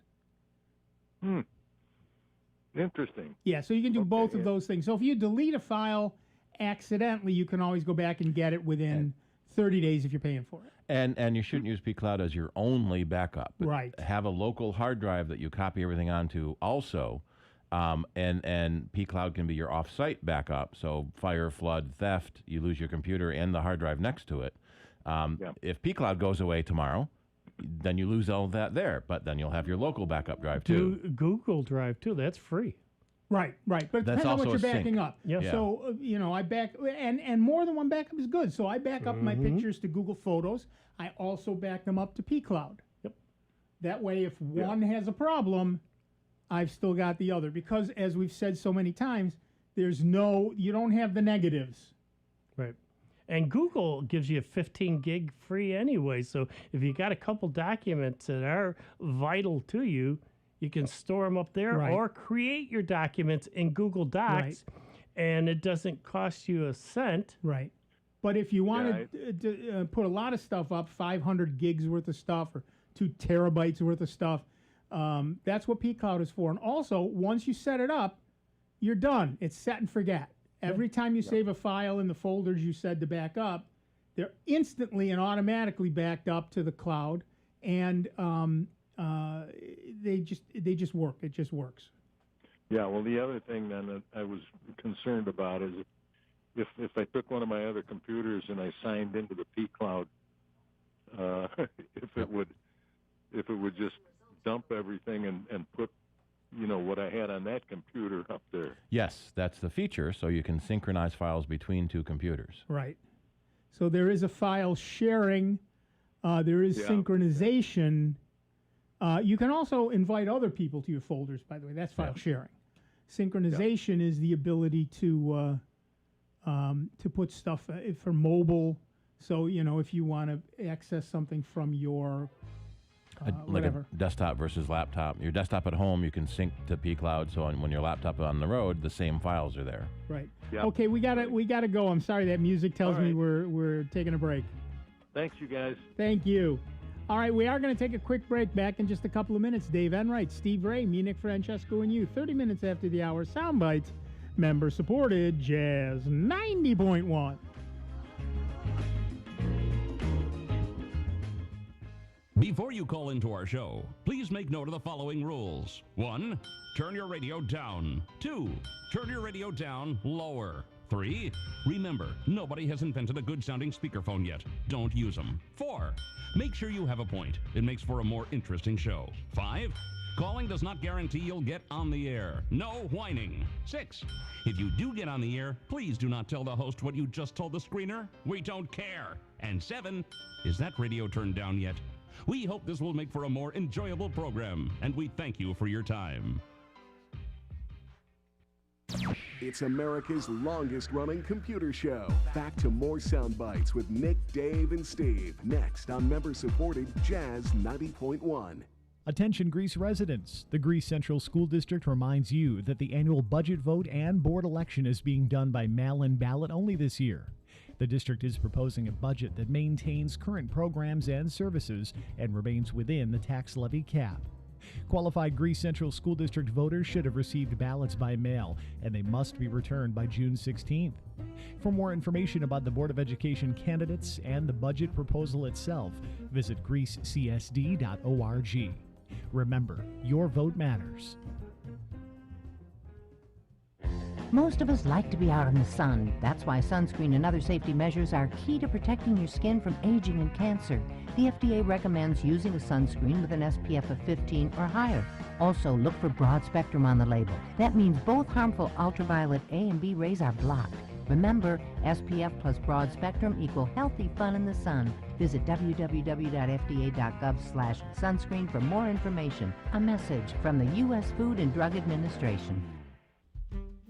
Interesting. Yeah, so you can do both of those things. So if you delete a file accidentally, you can always go back and get it within 30 days if you're paying for it. And you shouldn't use pCloud as your only backup. But Right. have a local hard drive that you copy everything onto also. And pCloud can be your off-site backup. So fire, flood, theft, you lose your computer and the hard drive next to it. If pCloud goes away tomorrow, then you lose all that there. But then you'll have your local backup drive too. Google Drive too. That's free. Right. But it That's depends on what also you're a sync. backing up. Yeah. So, I back, and more than one backup is good. So I back up my pictures to Google Photos. I also back them up to pCloud. Yep. That way, if one has a problem, I've still got the other. Because as we've said so many times, you don't have the negatives. Right. And Google gives you a 15 gig free anyway. So if you got a couple documents that are vital to you, you can store them up there or create your documents in Google Docs, and it doesn't cost you a cent. Right. But if you want to put a lot of stuff up, 500 gigs worth of stuff or 2 terabytes worth of stuff, that's what pCloud is for. And also, once you set it up, you're done. It's set and forget. Every time you save a file in the folders you said to back up, they're instantly and automatically backed up to the cloud, and they just work. It just works. Yeah. Well, the other thing then that I was concerned about is if I took one of my other computers and I signed into the pCloud, if it would just dump everything and put what I had on that computer up there. Yes, that's the feature, so you can synchronize files between two computers. Right. So there is a file sharing. There is synchronization. You can also invite other people to your folders, by the way. That's file sharing. Synchronization is the ability to put stuff for mobile. So, if you want to access something from your Like a desktop versus laptop. Your desktop at home, you can sync to pCloud, so when your laptop is on the road, the same files are there. Right. Yep. Okay, we gotta go. I'm sorry, that music tells me we're taking a break. Thanks, you guys. Thank you. All right, we are going to take a quick break. Back in just a couple of minutes. Dave Enright, Steve Ray, me, Nick Francesco, and you. 30 minutes after the hour. Soundbites, member-supported, Jazz 90.1. Before you call into our show, please make note of the following rules. 1, turn your radio down. 2, turn your radio down lower. 3, remember, nobody has invented a good-sounding speakerphone yet. Don't use them. 4, make sure you have a point. It makes for a more interesting show. 5, calling does not guarantee you'll get on the air. No whining. 6, if you do get on the air, please do not tell the host what you just told the screener. We don't care. And 7, is that radio turned down yet? We hope this will make for a more enjoyable program, and we thank you for your time. It's America's longest-running computer show. Back to more sound bites with Nick, Dave, and Steve. Next on member-supported Jazz 90.1. Attention Greece residents. The Greece Central School District reminds you that the annual budget vote and board election is being done by mail-in ballot only this year. The district is proposing a budget that maintains current programs and services and remains within the tax levy cap. Qualified Greece Central School District voters should have received ballots by mail, and they must be returned by June 16th. For more information about the Board of Education candidates and the budget proposal itself, visit greececsd.org. Remember, your vote matters. Most of us like to be out in the sun. That's why sunscreen and other safety measures are key to protecting your skin from aging and cancer. The FDA recommends using a sunscreen with an SPF of 15 or higher. Also, look for broad spectrum on the label. That means both harmful ultraviolet A and B rays are blocked. Remember, SPF plus broad spectrum equal healthy fun in the sun. Visit www.fda.gov/sunscreen for more information. A message from the U.S. Food and Drug Administration.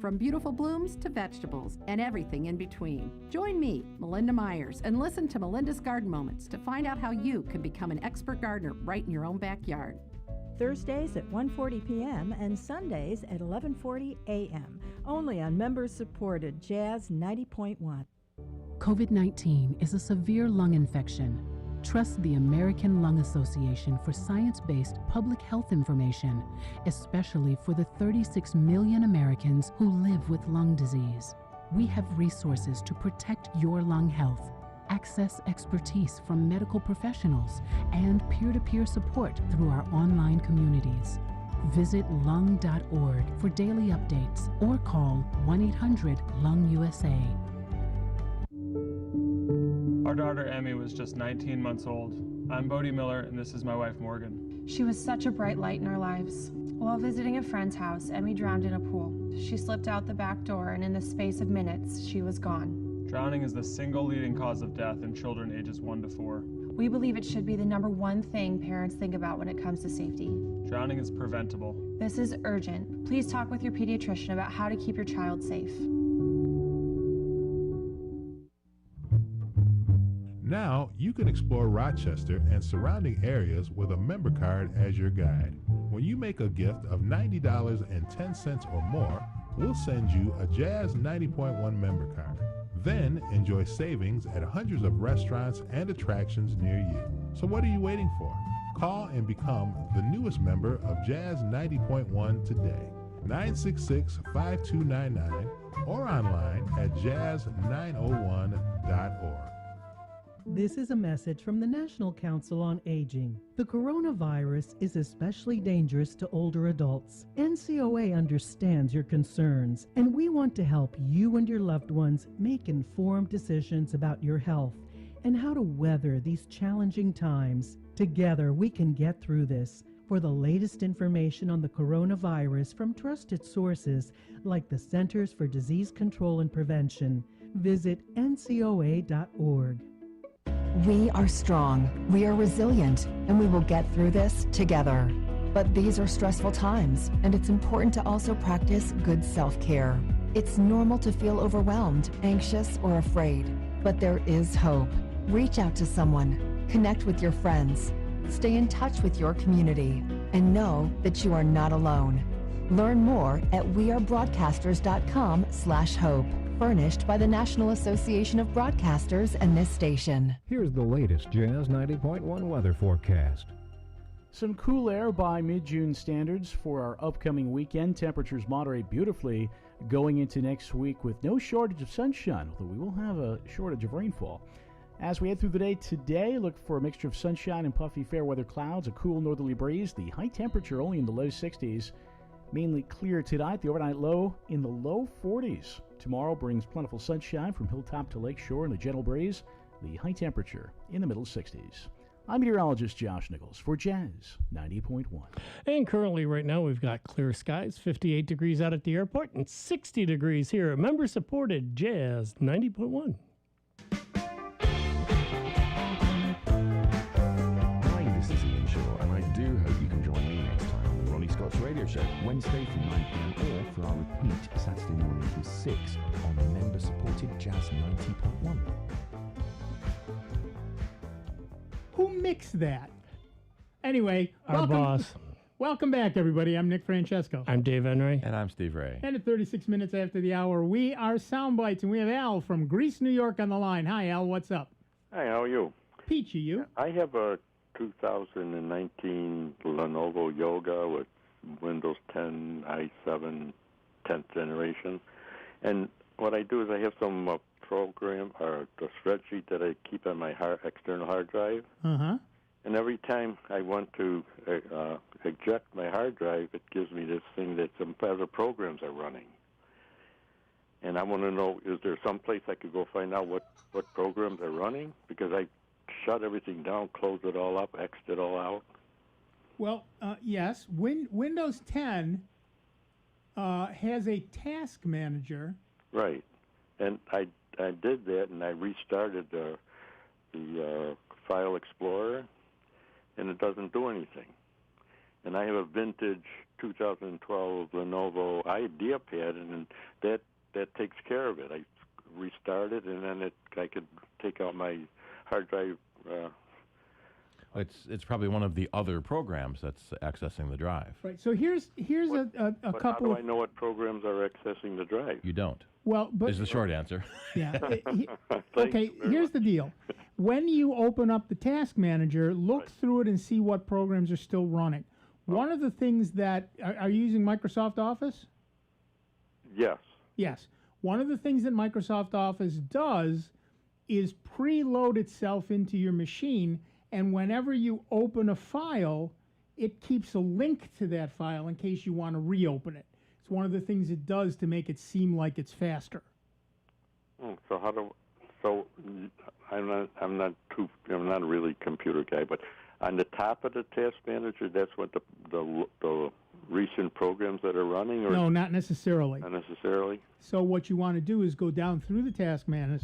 From beautiful blooms to vegetables and everything in between. Join me, Melinda Myers, and listen to Melinda's Garden Moments to find out how you can become an expert gardener right in your own backyard. Thursdays at 1:40 p.m. and Sundays at 11:40 a.m. Only on members-supported Jazz 90.1. COVID-19 is a severe lung infection. Trust the American Lung Association for science-based public health information, especially for the 36 million Americans who live with lung disease. We have resources to protect your lung health, access expertise from medical professionals, and peer-to-peer support through our online communities. Visit lung.org for daily updates or call 1-800-LUNG-USA. Our daughter Emmy was just 19 months old. I'm Bodie Miller, and this is my wife Morgan. She was such a bright light in our lives. While visiting a friend's house, Emmy drowned in a pool. She slipped out the back door, and in the space of minutes, she was gone. Drowning is the single leading cause of death in children ages 1 to 4. We believe it should be the #1 thing parents think about when it comes to safety. Drowning is preventable. This is urgent. Please talk with your pediatrician about how to keep your child safe. Now, you can explore Rochester and surrounding areas with a member card as your guide. When you make a gift of $90.10 or more, we'll send you a Jazz 90.1 member card. Then enjoy savings at hundreds of restaurants and attractions near you. So what are you waiting for? Call and become the newest member of Jazz 90.1 today. 966-5299 or online at jazz901.org. This is a message from the National Council on Aging. The coronavirus is especially dangerous to older adults. NCOA understands your concerns, and we want to help you and your loved ones make informed decisions about your health and how to weather these challenging times. Together, we can get through this. For the latest information on the coronavirus from trusted sources like the Centers for Disease Control and Prevention, visit ncoa.org. We are strong, we are resilient, and we will get through this together. But these are stressful times, and it's important to also practice good self-care. It's normal to feel overwhelmed, anxious, or afraid, but there is hope. Reach out to someone, connect with your friends, stay in touch with your community, and know that you are not alone. Learn more at wearebroadcasters.com/hope. Furnished by the National Association of Broadcasters and this station. Here's the latest Jazz 90.1 weather forecast. Some cool air by mid-June standards for our upcoming weekend. Temperatures moderate beautifully going into next week with no shortage of sunshine, although we will have a shortage of rainfall. As we head through the day today, look for a mixture of sunshine and puffy fair weather clouds, a cool northerly breeze, the high temperature only in the low 60s. Mainly clear tonight, the overnight low in the low 40s. Tomorrow brings plentiful sunshine from hilltop to lakeshore and a gentle breeze, the high temperature in the middle 60s. I'm meteorologist Josh Nichols for Jazz 90.1. And currently right now we've got clear skies, 58 degrees out at the airport and 60 degrees here at member-supported Jazz 90.1. Hi, this is Ian Shaw, and I do hope you can join me next time on the Ronnie Scott's Radio Show, Wednesday from 9 p.m. or for our repeat Saturday morning from 6 on member-supported Jazz 90.1. Who mixed that? Anyway, Our boss. Welcome back, everybody. I'm Nick Francesco. I'm Dave Enright. And I'm Steve Ray. And at 36 minutes after the hour, we are Sound Bytes, and we have Al from Greece, New York on the line. Hi, Al. What's up? Hi, how are you? Peachy, you? I have a 2019 Lenovo Yoga with Windows 10, i7, 10th generation. And what I do is I have some program or the spreadsheet that I keep on my external hard drive. Uh-huh. And every time I want to eject my hard drive, it gives me this thing that some other programs are running. And I want to know, is there some place I could go find out what programs are running? Because I shut everything down, close it all up, X'd it all out. Well, yes. Windows 10 has a task manager. Right. And I did that, and I restarted the File Explorer, and it doesn't do anything. And I have a vintage 2012 Lenovo IdeaPad, and that takes care of it. I restart it, and then I could take out my hard drive. It's probably one of the other programs that's accessing the drive. Right. So here's a but couple. How do I know what programs are accessing the drive? You don't. Well, but is the short answer. yeah. Okay, here's the deal. When you open up the task manager, look through it and see what programs are still running. One of the things that are you using Microsoft Office? Yes. Yes. One of the things that Microsoft Office does is preload itself into your machine, and whenever you open a file, it keeps a link to that file in case you want to reopen it. It's one of the things it does to make it seem like it's faster. So I'm not a really computer guy, but on the top of the task manager, that's what the recent programs that are running, or No, not necessarily. not necessarily? So what you want to do is go down through the task manager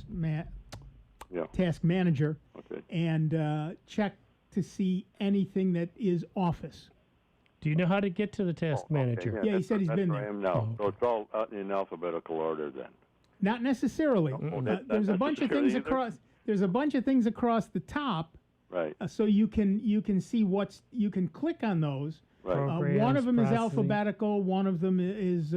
Okay. and check to see anything that is Office. Do you know how to get to the task manager? Yeah, he said he's been That's there. where I am now. So it's all in alphabetical order then. Not necessarily. not There's a bunch of things necessarily either? across. There's a bunch of things across the top. Right. So you can see you can click on those. Right. One of them is Processing. alphabetical. One of them is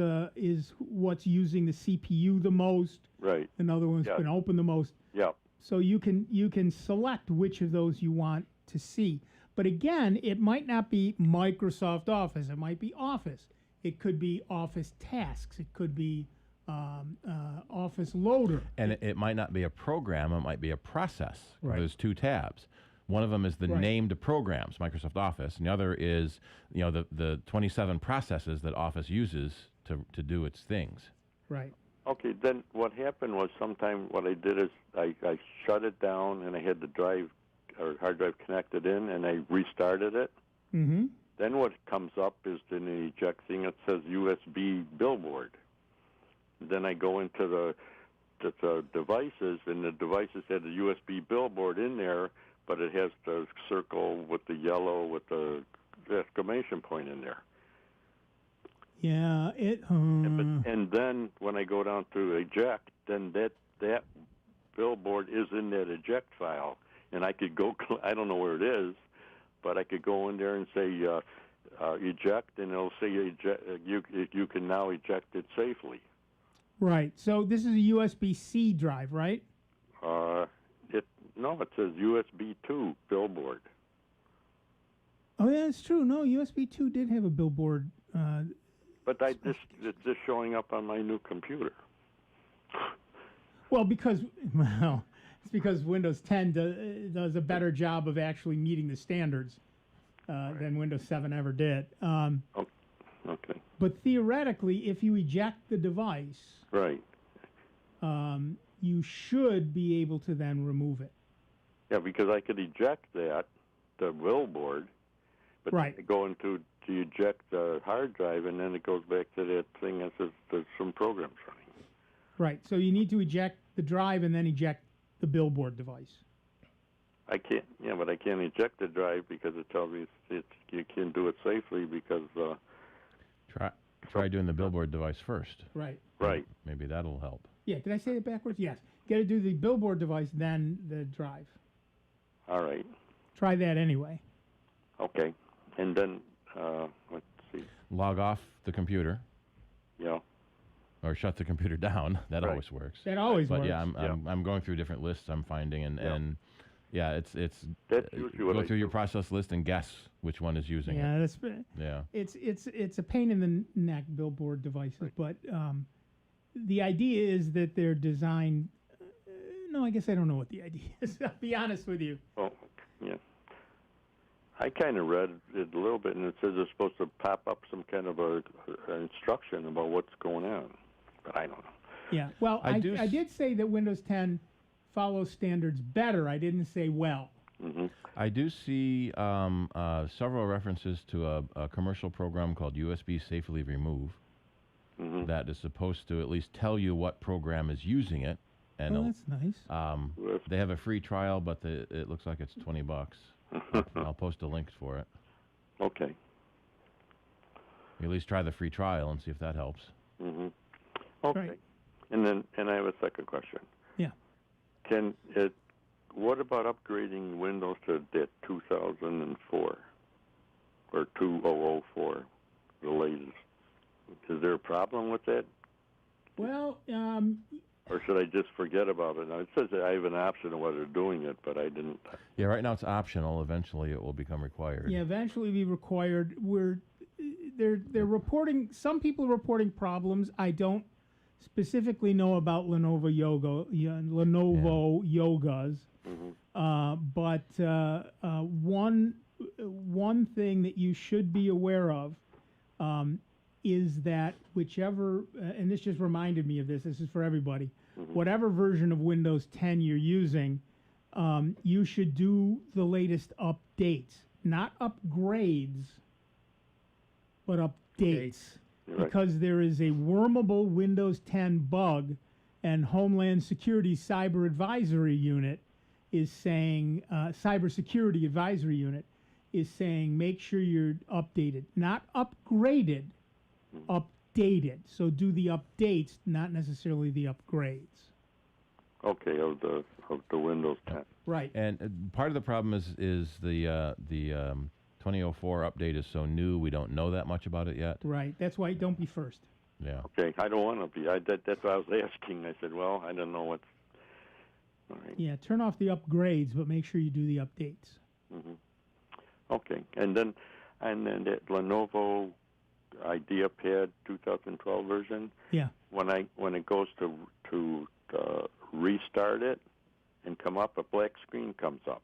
what's using the CPU the most. Right. Another one's Yeah. been open the most. Yeah. So you can select which of those you want to see. But again, it might not be Microsoft Office. It might be Office. It could be Office Tasks. It could be Office Loader. And it might not be a program, it might be a process. Right. There's two tabs. One of them is the Right. named programs, Microsoft Office, and the other is the 27 processes that Office uses to do its things. Right. Okay, then what happened was sometime what I did is I shut it down and I had the drive or hard drive connected in and I restarted it. Mm-hmm. Then what comes up is the eject thing that says USB billboard. Then I go into the devices, and the devices had the USB billboard in there, but it has the circle with the yellow with the exclamation point in there. Yeah. And then when I go down to eject, then that billboard is in that eject file, and I could go. I don't know where it is, but I could go in there and say eject, and it'll say you can now eject it safely. Right. So this is a USB-C drive, right? It says USB 2 billboard. Oh, yeah, it's true. No, USB 2 did have a billboard. But it's just showing up on my new computer. Well, it's because Windows 10 does a better job of actually meeting the standards than Windows 7 ever did. Okay. But theoretically, if you eject the device, right, you should be able to then remove it. Yeah, because I could eject the billboard, but right. then I go into to eject the hard drive, and then it goes back to that thing that says there's some programs running. Right. So you need to eject the drive and then eject the billboard device. I can't. Yeah, but I can't eject the drive because it tells me you can't do it safely because. Try doing the billboard device first. Right. Right. Maybe that'll help. Yeah. Did I say it backwards? Yes. Got to do the billboard device, then the drive. All right. Try that anyway. Okay. And then let's see. Log off the computer. Yeah. Or shut the computer down. That Right. always works. That always but works. yeah, I'm going through different lists I'm finding and it's that's usually what go I through your do. process list and guess which one is using Yeah, it. it's a pain in the neck, billboard devices, but the idea is that they're designed. No, I guess I don't know what the idea is. I'll be honest with you. Oh, yeah. I kind of read it a little bit, and it says it's supposed to pop up some kind of an instruction about what's going on, but I don't know. Yeah. Well, I did say that Windows 10 follows standards better. I didn't say well. Mm-hmm. I do see several references to a commercial program called USB Safely Remove that is supposed to at least tell you what program is using it. And that's nice. They have a free trial, but it looks like it's $20. I'll post a link for it. Okay. You at least try the free trial and see if that helps. Mm-hmm. Okay. Right. And I have a second question. Yeah. What about upgrading Windows to that 2004 or 2004, the latest? Is there a problem with that? Well, or should I just forget about it? Now, it says that I have an option of whether doing it, but I didn't. Yeah, right now it's optional. Eventually it will become required. yeah, eventually be required. They're reporting. Some people are reporting problems. I don't specifically know about Lenovo Yogas, but one thing that you should be aware of is that whichever, and this just reminded me of this. This is for everybody. Whatever version of Windows 10 you're using, you should do the latest updates, not upgrades, but updates. Right. Because there is a wormable Windows 10 bug, and Homeland Security Cyber Advisory Unit is saying, Cybersecurity Advisory Unit is saying, make sure you're updated, not upgraded, updated. So do the updates, not necessarily the upgrades. Okay, of the Windows 10. Right. And part of the problem is the 2004 update is so new, we don't know that much about it yet. Right. That's why don't be first. Yeah. Okay, I don't want to be. That's what I was asking. I said, well, I don't know what's. All right. Yeah, turn off the upgrades, but make sure you do the updates. Okay, and then that Lenovo IdeaPad 2012 version. Yeah. When it goes to restart it and come up, a black screen comes up,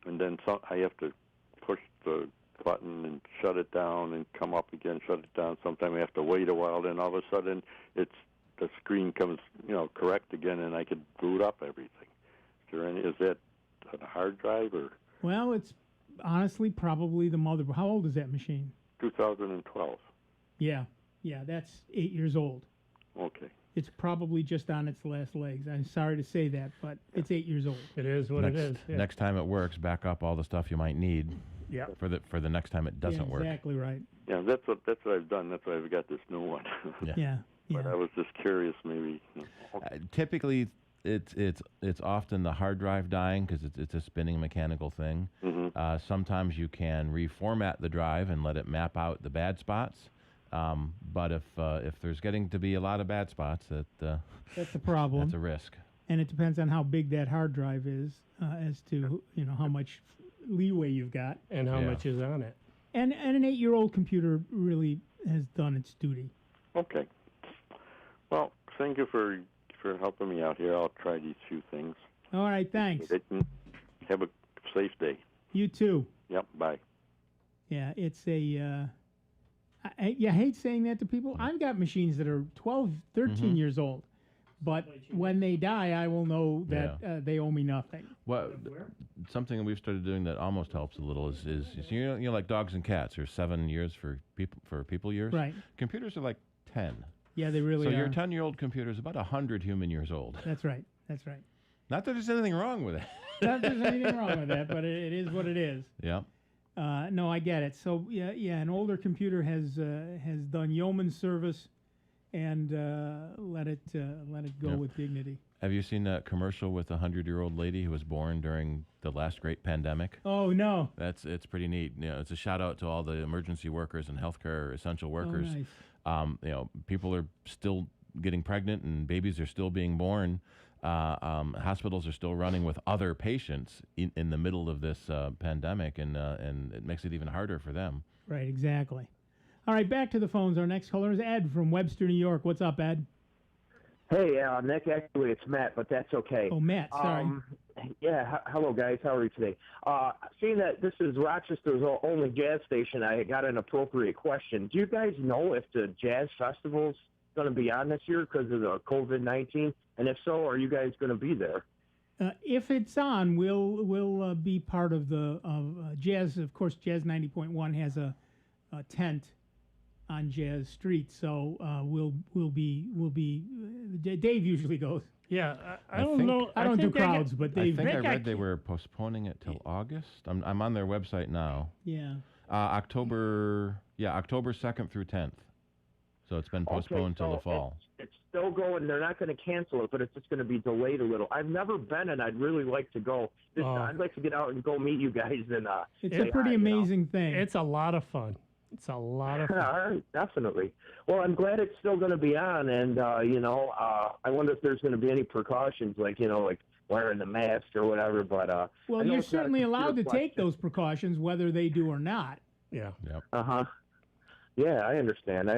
and then I have to push the button and shut it down and come up again, shut it down. Sometimes I have to wait a while, then all of a sudden the screen comes correct again, and I could boot up everything. Is that a hard drive or? Well, it's honestly probably the motherboard. How old is that machine? 2012. Yeah, that's 8 years old. Okay. It's probably just on its last legs. I'm sorry to say that, but it's 8 years old. It is what it is. Yeah. Next time it works, back up all the stuff you might need. Yeah. For the next time it doesn't work. Exactly right. Yeah, that's what I've done. That's why I've got this new one. Yeah. But I was just curious, maybe. Typically, it's often the hard drive dying because it's a spinning mechanical thing. Sometimes you can reformat the drive and let it map out the bad spots. But if there's getting to be a lot of bad spots, that's a problem. That's a risk. And it depends on how big that hard drive is, as to how much leeway you've got and how much is on it. And an 8-year-old computer really has done its duty. Okay. Well, thank you for helping me out here. I'll try these few things. All right, thanks. Have a safe day. You too. Yep, bye. Yeah, it's a... I hate saying that to people. I've got machines that are 12, 13 years old. But when they die, I will know that they owe me nothing. Well, something we've started doing that almost helps a little is like dogs and cats are 7 years for people years. Right. Computers are like 10. Yeah, they really are. So your 10-year-old computer is about 100 human years old. That's right. That's right. Not that there's anything wrong with it. Not that there's anything wrong with that, but it is what it is. Yeah. No, I get it. So yeah, an older computer has done yeoman service, and let it go with dignity. Have you seen that commercial with a 100-year-old lady who was born during the last great pandemic? Oh no, it's pretty neat. It's a shout out to all the emergency workers and healthcare essential workers. Oh, nice. People are still getting pregnant and babies are still being born. Hospitals are still running with other patients in the middle of this pandemic, and it makes it even harder for them. Right, exactly. All right, back to the phones. Our next caller is Ed from Webster, New York. What's up, Ed? Hey, Nick. Actually, it's Matt, but that's okay. Oh, Matt. Sorry. Hello, guys. How are you today? Seeing that this is Rochester's only jazz station, I got an appropriate question. Do you guys know if the jazz festival's going to be on this year because of the COVID-19? And if so, are you guys going to be there? If it's on, we'll be part of the jazz. Of course, Jazz 90.1 has a tent on Jazz Street, so we'll be. Dave usually goes. Yeah, I don't know. I don't do crowds, but Dave. I think I read they were postponing it till August. I'm on their website now. Yeah. October 2nd through 10th. So it's been postponed till the fall. It's still going. They're not going to cancel it, but it's just going to be delayed a little. I've never been, and I'd really like to go. I'd like to get out and go meet you guys. And it's a pretty amazing thing. It's a lot of fun. It's a lot of fun. All right, definitely. Well, I'm glad it's still going to be on, and I wonder if there's going to be any precautions, like wearing the mask or whatever. But well, you're certainly allowed to take those precautions, whether they do or not. Yeah. Yep. Yeah, I understand.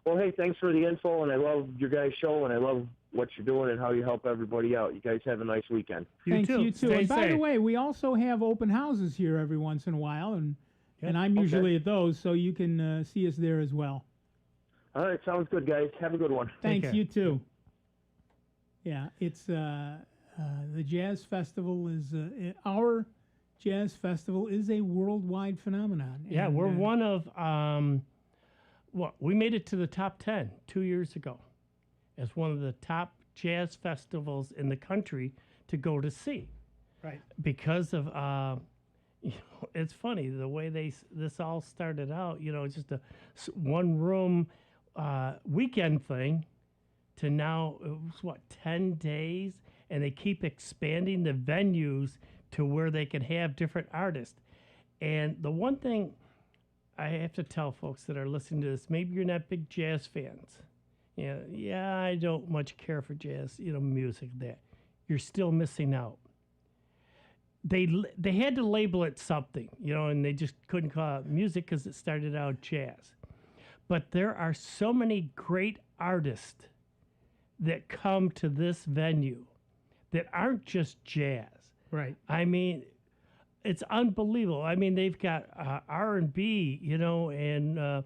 Well, hey, thanks for the info, and I love your guys' show, and I love what you're doing and how you help everybody out. You guys have a nice weekend. Thanks, you too. Stay And by the safe. way, we also have open houses here every once in a while, and I'm usually at those, so you can see us there as well. All right, sounds good, guys. Have a good one. Thanks, you too. Yeah, it's the Jazz Festival is our Jazz Festival is a worldwide phenomenon. Yeah, and, we're one of we made it to the top 10 2 years ago as one of the top jazz festivals in the country to go to see. Right. Because of it's funny the way this all started out. It's just a one room weekend thing to now it was 10 days, and they keep expanding the venues to where they can have different artists. And the one thing I have to tell folks that are listening to this, maybe you're not big jazz fans. Yeah, I don't much care for jazz, music. That you're still missing out. They had to label it something, and they just couldn't call it music because it started out jazz. But there are so many great artists that come to this venue that aren't just jazz. Right. I mean, it's unbelievable. I mean, they've got R&B, and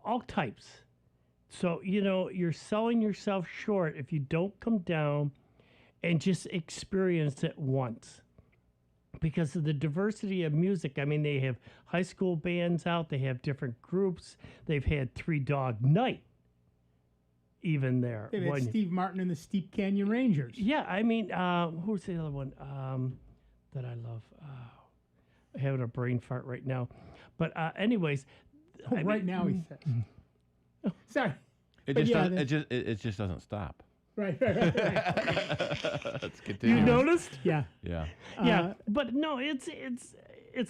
all types. So, you're selling yourself short if you don't come down and just experience it once. Because of the diversity of music. I mean, they have high school bands out. They have different groups. They've had Three Dog Night even there. They've had Steve Martin and the Steep Canyon Rangers. Yeah, I mean, who's the other one that I love? I'm having a brain fart right now. But anyways. Right now, he says. Sorry. It just doesn't stop. Right. Let's continue. You noticed? Yeah. Yeah. Yeah, but no, it's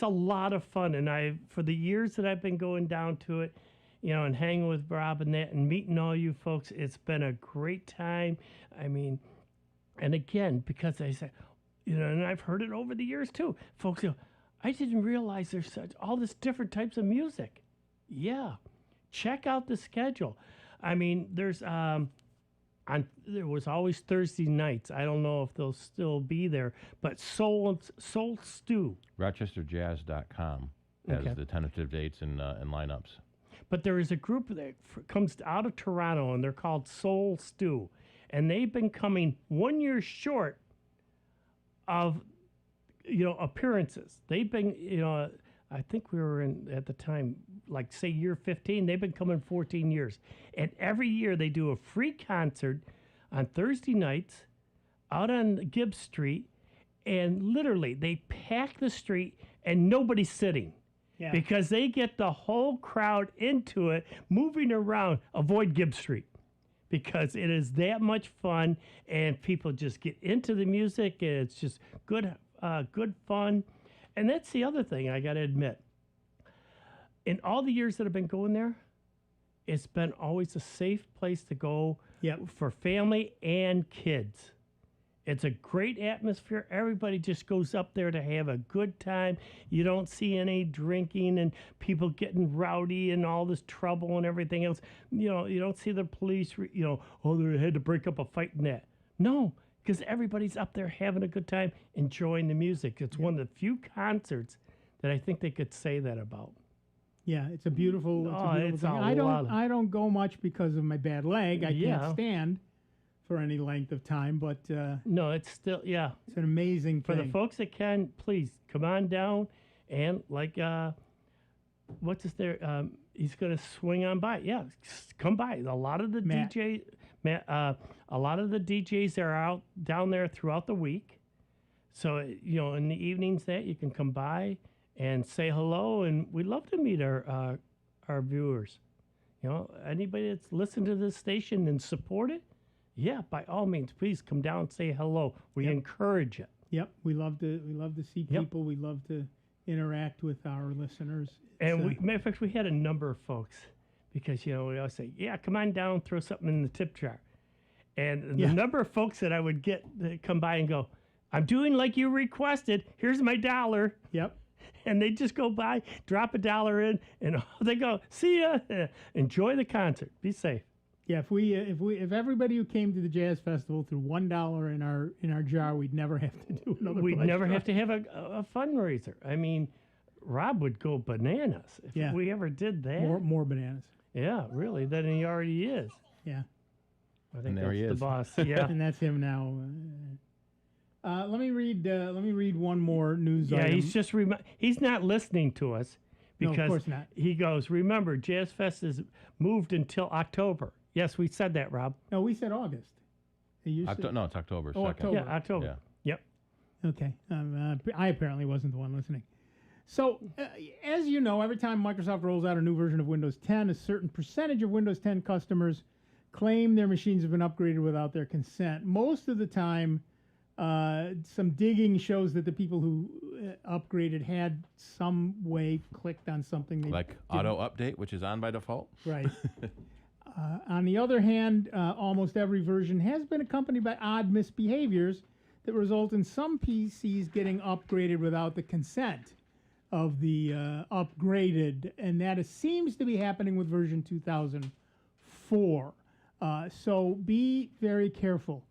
a lot of fun, and for the years that I've been going down to it, and hanging with Rob and that, and meeting all you folks, it's been a great time. I mean, and again, because I say, and I've heard it over the years too, folks go, I didn't realize there's all this different types of music. Yeah, check out the schedule. I mean, there's there was always Thursday nights. I don't know if they'll still be there, but Soul Stew. RochesterJazz.com has the tentative dates and lineups. But there is a group that comes out of Toronto, and they're called Soul Stew. And they've been coming 1 year short of, appearances. They've been, I think we were in, at the time, like, say, year 15. They've been coming 14 years. And every year they do a free concert on Thursday nights out on Gibbs Street. And literally, they pack the street, and nobody's sitting. Yeah. Because they get the whole crowd into it, moving around. Avoid Gibbs Street, because it is that much fun, and people just get into the music, and it's just good fun. And that's the other thing I got to admit. In all the years that I've been going there, it's been always a safe place to go for family and kids. It's a great atmosphere. Everybody just goes up there to have a good time. You don't see any drinking and people getting rowdy and all this trouble and everything else. You don't see the police, they had to break up a fight and that. No, because everybody's up there having a good time, enjoying the music. It's one of the few concerts that I think they could say that about. Yeah, it's a beautiful, it's thing. I don't go much because of my bad leg. I can't stand for any length of time, but no, it's still it's an amazing for thing. the folks that can. Please come on down, and what's his there? He's gonna swing on by. Yeah, come by. A lot of the DJs are out down there throughout the week. So in the evenings that you can come by and say hello, and we'd love to meet our viewers. Anybody that's listened to this station and support it. Yeah, by all means, please come down and say hello. We encourage it. Yep, we love to see people. We love to, interact with our listeners. And matter of fact, we had a number of folks because, we always say, yeah, come on down, throw something in the tip jar. And the number of folks that I would get that come by and go, I'm doing like you requested. Here's my $1. Yep. And they just go by, drop $1 in, and they go, see ya. Enjoy the concert. Be safe. Yeah, if everybody who came to the Jazz Festival threw $1 in our jar, we'd never have to do another. We'd never have to have a fundraiser. I mean, Rob would go bananas if we ever did that. More bananas. Yeah, really, than he already is. Yeah. I think that's the boss. Yeah, and that's him now. Let me read one more news item. Yeah, he's just he's not listening to us because no, of course not. He goes, remember, Jazz Fest is moved until October. Yes, we said that, Rob. No, we said August. No, it's October 2nd. October. Yeah, October. Yeah. Yep. Okay. I apparently wasn't the one listening. So, as you know, every time Microsoft rolls out a new version of Windows 10, a certain percentage of Windows 10 customers claim their machines have been upgraded without their consent. Most of the time, some digging shows that the people who upgraded had some way clicked on something. Like auto update, which is on by default? Right. On the other hand, almost every version has been accompanied by odd misbehaviors that result in some PCs getting upgraded without the consent of the upgraded, and that seems to be happening with version 2004. So be very careful.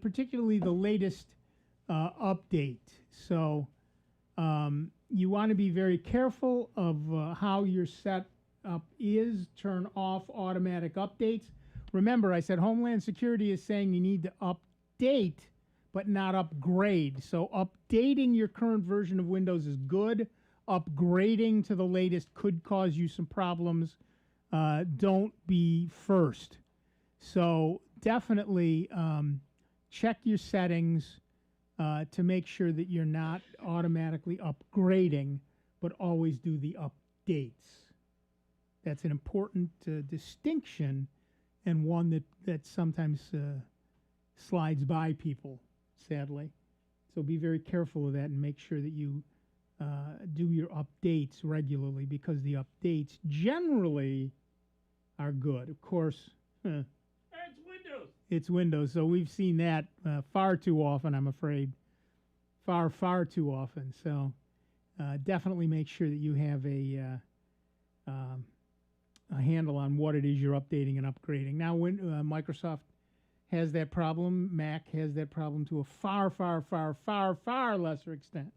Particularly the latest update. So you want to be very careful of how your setup is. Turn off automatic updates. Remember, I said Homeland Security is saying you need to update but not upgrade. So updating your current version of Windows is good. Upgrading to the latest could cause you some problems. Don't be first. So definitely check your settings to make sure that you're not automatically upgrading, but always do the updates. That's an important distinction, and one that sometimes slides by people, sadly. So be very careful of that and make sure that you do your updates regularly, because the updates generally are good. Of course, it's Windows, so we've seen that far too often, I'm afraid. Far too often. So definitely make sure that you have a handle on what it is you're updating and upgrading. Now, when Microsoft has that problem, Mac has that problem to a far lesser extent,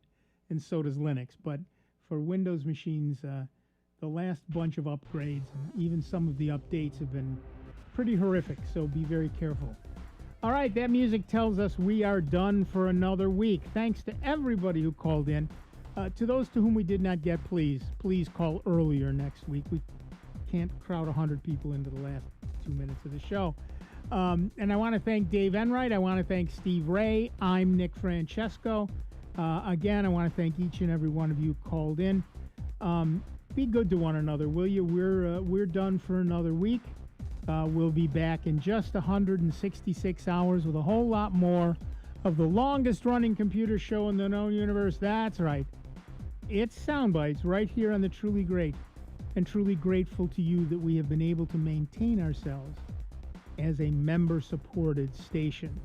and so does Linux. But for Windows machines, the last bunch of upgrades and even some of the updates have been pretty horrific, so be very careful. All right, that music tells us we are done for another week. Thanks to everybody who called in. To those to whom we did not get, please call earlier next week. We can't crowd 100 people into the last 2 minutes of the show. And I want to thank Dave Enright. I want to thank Steve Ray. I'm Nick Francesco. Again, I want to thank each and every one of you who called in. Be good to one another, will you? We're done for another week. We'll be back in just 166 hours with a whole lot more of the longest running computer show in the known universe. That's right. It's Soundbites right here on the Truly Great, and truly grateful to you that we have been able to maintain ourselves as a member-supported station.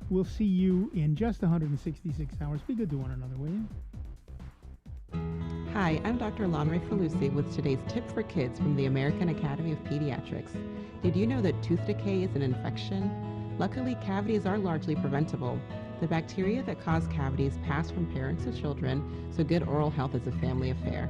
We'll see you in just 166 hours. Be good to one another, will you? Hi, I'm Dr. Lonray Falusi with today's tip for kids from the American Academy of Pediatrics. Did you know that tooth decay is an infection? Luckily, cavities are largely preventable. The bacteria that cause cavities pass from parents to children, so good oral health is a family affair.